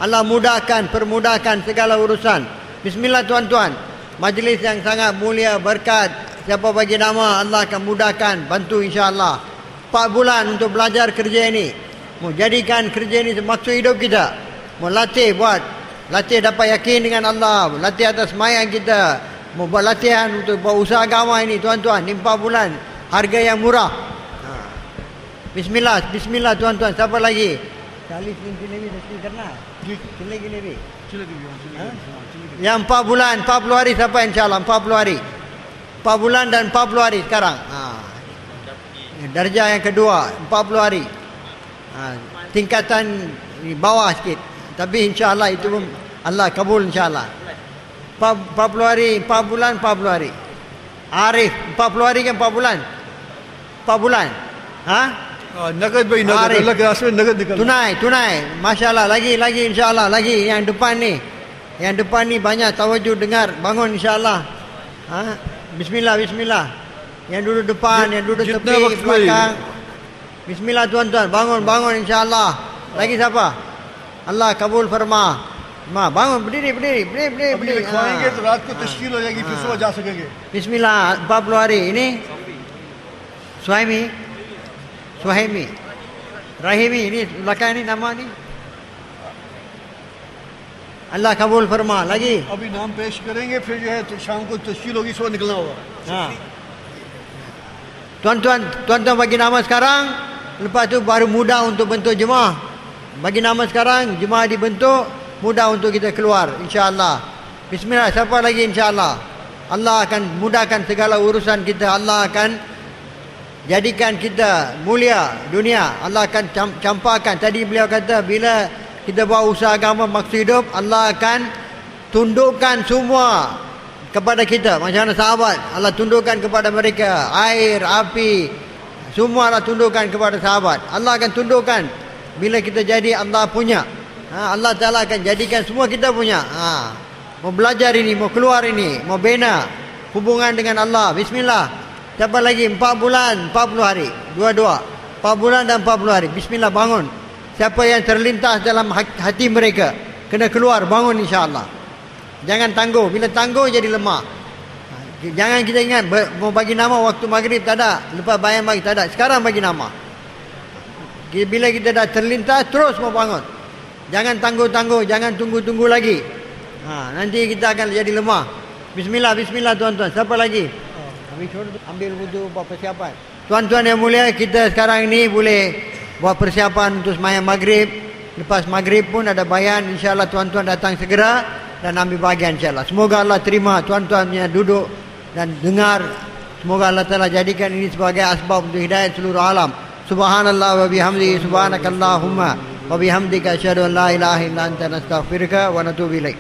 Allah permudahkan segala urusan. Bismillah tuan-tuan. Majlis yang sangat mulia, berkat. Siapa bagi nama, Allah akan mudahkan, bantu insya-Allah. 4 bulan untuk belajar kerja ini. Mau jadikan kerja ini maksud hidup kita. Mau latih dapat yakin dengan Allah, latih atas mayang kita. Mau buat latihan untuk buat usaha agama ini tuan-tuan. Ini 4 bulan, harga yang murah. Bismillah tuan-tuan. Siapa lagi? Kali sini karena sini lebih. Yang 4 bulan, 40 hari siapa insya-Allah? 40 hari. 4 bulan dan 40 hari sekarang. Darjah yang kedua, 40 hari. Tingkatan di bawah sikit. Tapi insya-Allah itu pun Allah kabul insya-Allah. 40 hari, 4 bulan, 40 hari. Arif 40 hari kan 4 bulan. 4 bulan. Ha? नगद भाई नगद Arif. अल्लाह के रास्ते में नगद निकल Tunai. Masya-Allah, lagi insya-Allah, lagi yang depan ni. Yang depan ni banyak tawajud dengar, bangun insya-Allah. Ha? Bismillah. Yang duduk depan, yang duduk Jitna tepi waqt belakang. Bismillah tuan-tuan, bangun insya-Allah. Lagi siapa? Allah kabul farma. Bangun, berdiri. अभी लिखवाएंगे तो रात को तश्कील हो जाएगी फिर सुबह जा सकेंगे Bismillah 40 hari ini. Suhaimi. Rahimi ini belakang ni nama ni. Allah kabul farma. Lagi. अभी नाम पेश करेंगे फिर जो है तो शाम को तश्कील होगी सुबह निकलना होगा Ha. Tuan-tuan bagi nama sekarang, lepas tu baru mudah untuk bentuk jemaah. Bagi nama sekarang, jemaah dibentuk, mudah untuk kita keluar insya-Allah. Bismillah, siapa lagi insya-Allah? Allah akan mudahkan segala urusan kita. Allah akan jadikan kita mulia dunia. Allah akan campakkan. Tadi beliau kata bila kita buat usaha agama maksud hidup, Allah akan tundukkan semua kepada kita. Macam mana sahabat, Allah tundukkan kepada mereka air, api, semua Allah tundukkan kepada sahabat. Allah akan tundukkan bila kita jadi Allah punya. Allah Ta'ala akan jadikan semua kita punya. Mau belajar ini, mau keluar ini, mau bina hubungan dengan Allah. Bismillah. Siapa lagi? 4 bulan 40 hari. Dua-dua 4 bulan dan 40 hari. Bismillah, bangun. Siapa yang terlintas dalam hati mereka kena keluar, bangun insya-Allah. Jangan tangguh. Bila tangguh jadi lemah. Jangan kita ingat mau bagi nama waktu maghrib tak ada, lepas bayang bagi tak ada. Sekarang bagi nama. Bila kita dah terlintas terus mau bangun. Jangan tangguh-tangguh, jangan tunggu-tunggu lagi. Nanti kita akan jadi lemah. Bismillah tuan-tuan. Siapa lagi? Ambil wudu, buat persiapan. Tuan-tuan yang mulia, kita sekarang ni boleh buat persiapan untuk sembahyang maghrib. Lepas maghrib pun ada bayan. InsyaAllah tuan-tuan datang segera dan ambil bahagian insyaAllah. Semoga Allah terima tuan-tuan punya duduk dan dengar. Semoga Allah Ta'ala jadikan ini sebagai asbab untuk hidayah seluruh alam. Subhanallah wa bihamdihi, subhanakallahumma wa bihamdika asyhadu an la ilaha illa anta nastaghfiruka wa natubu ilaik.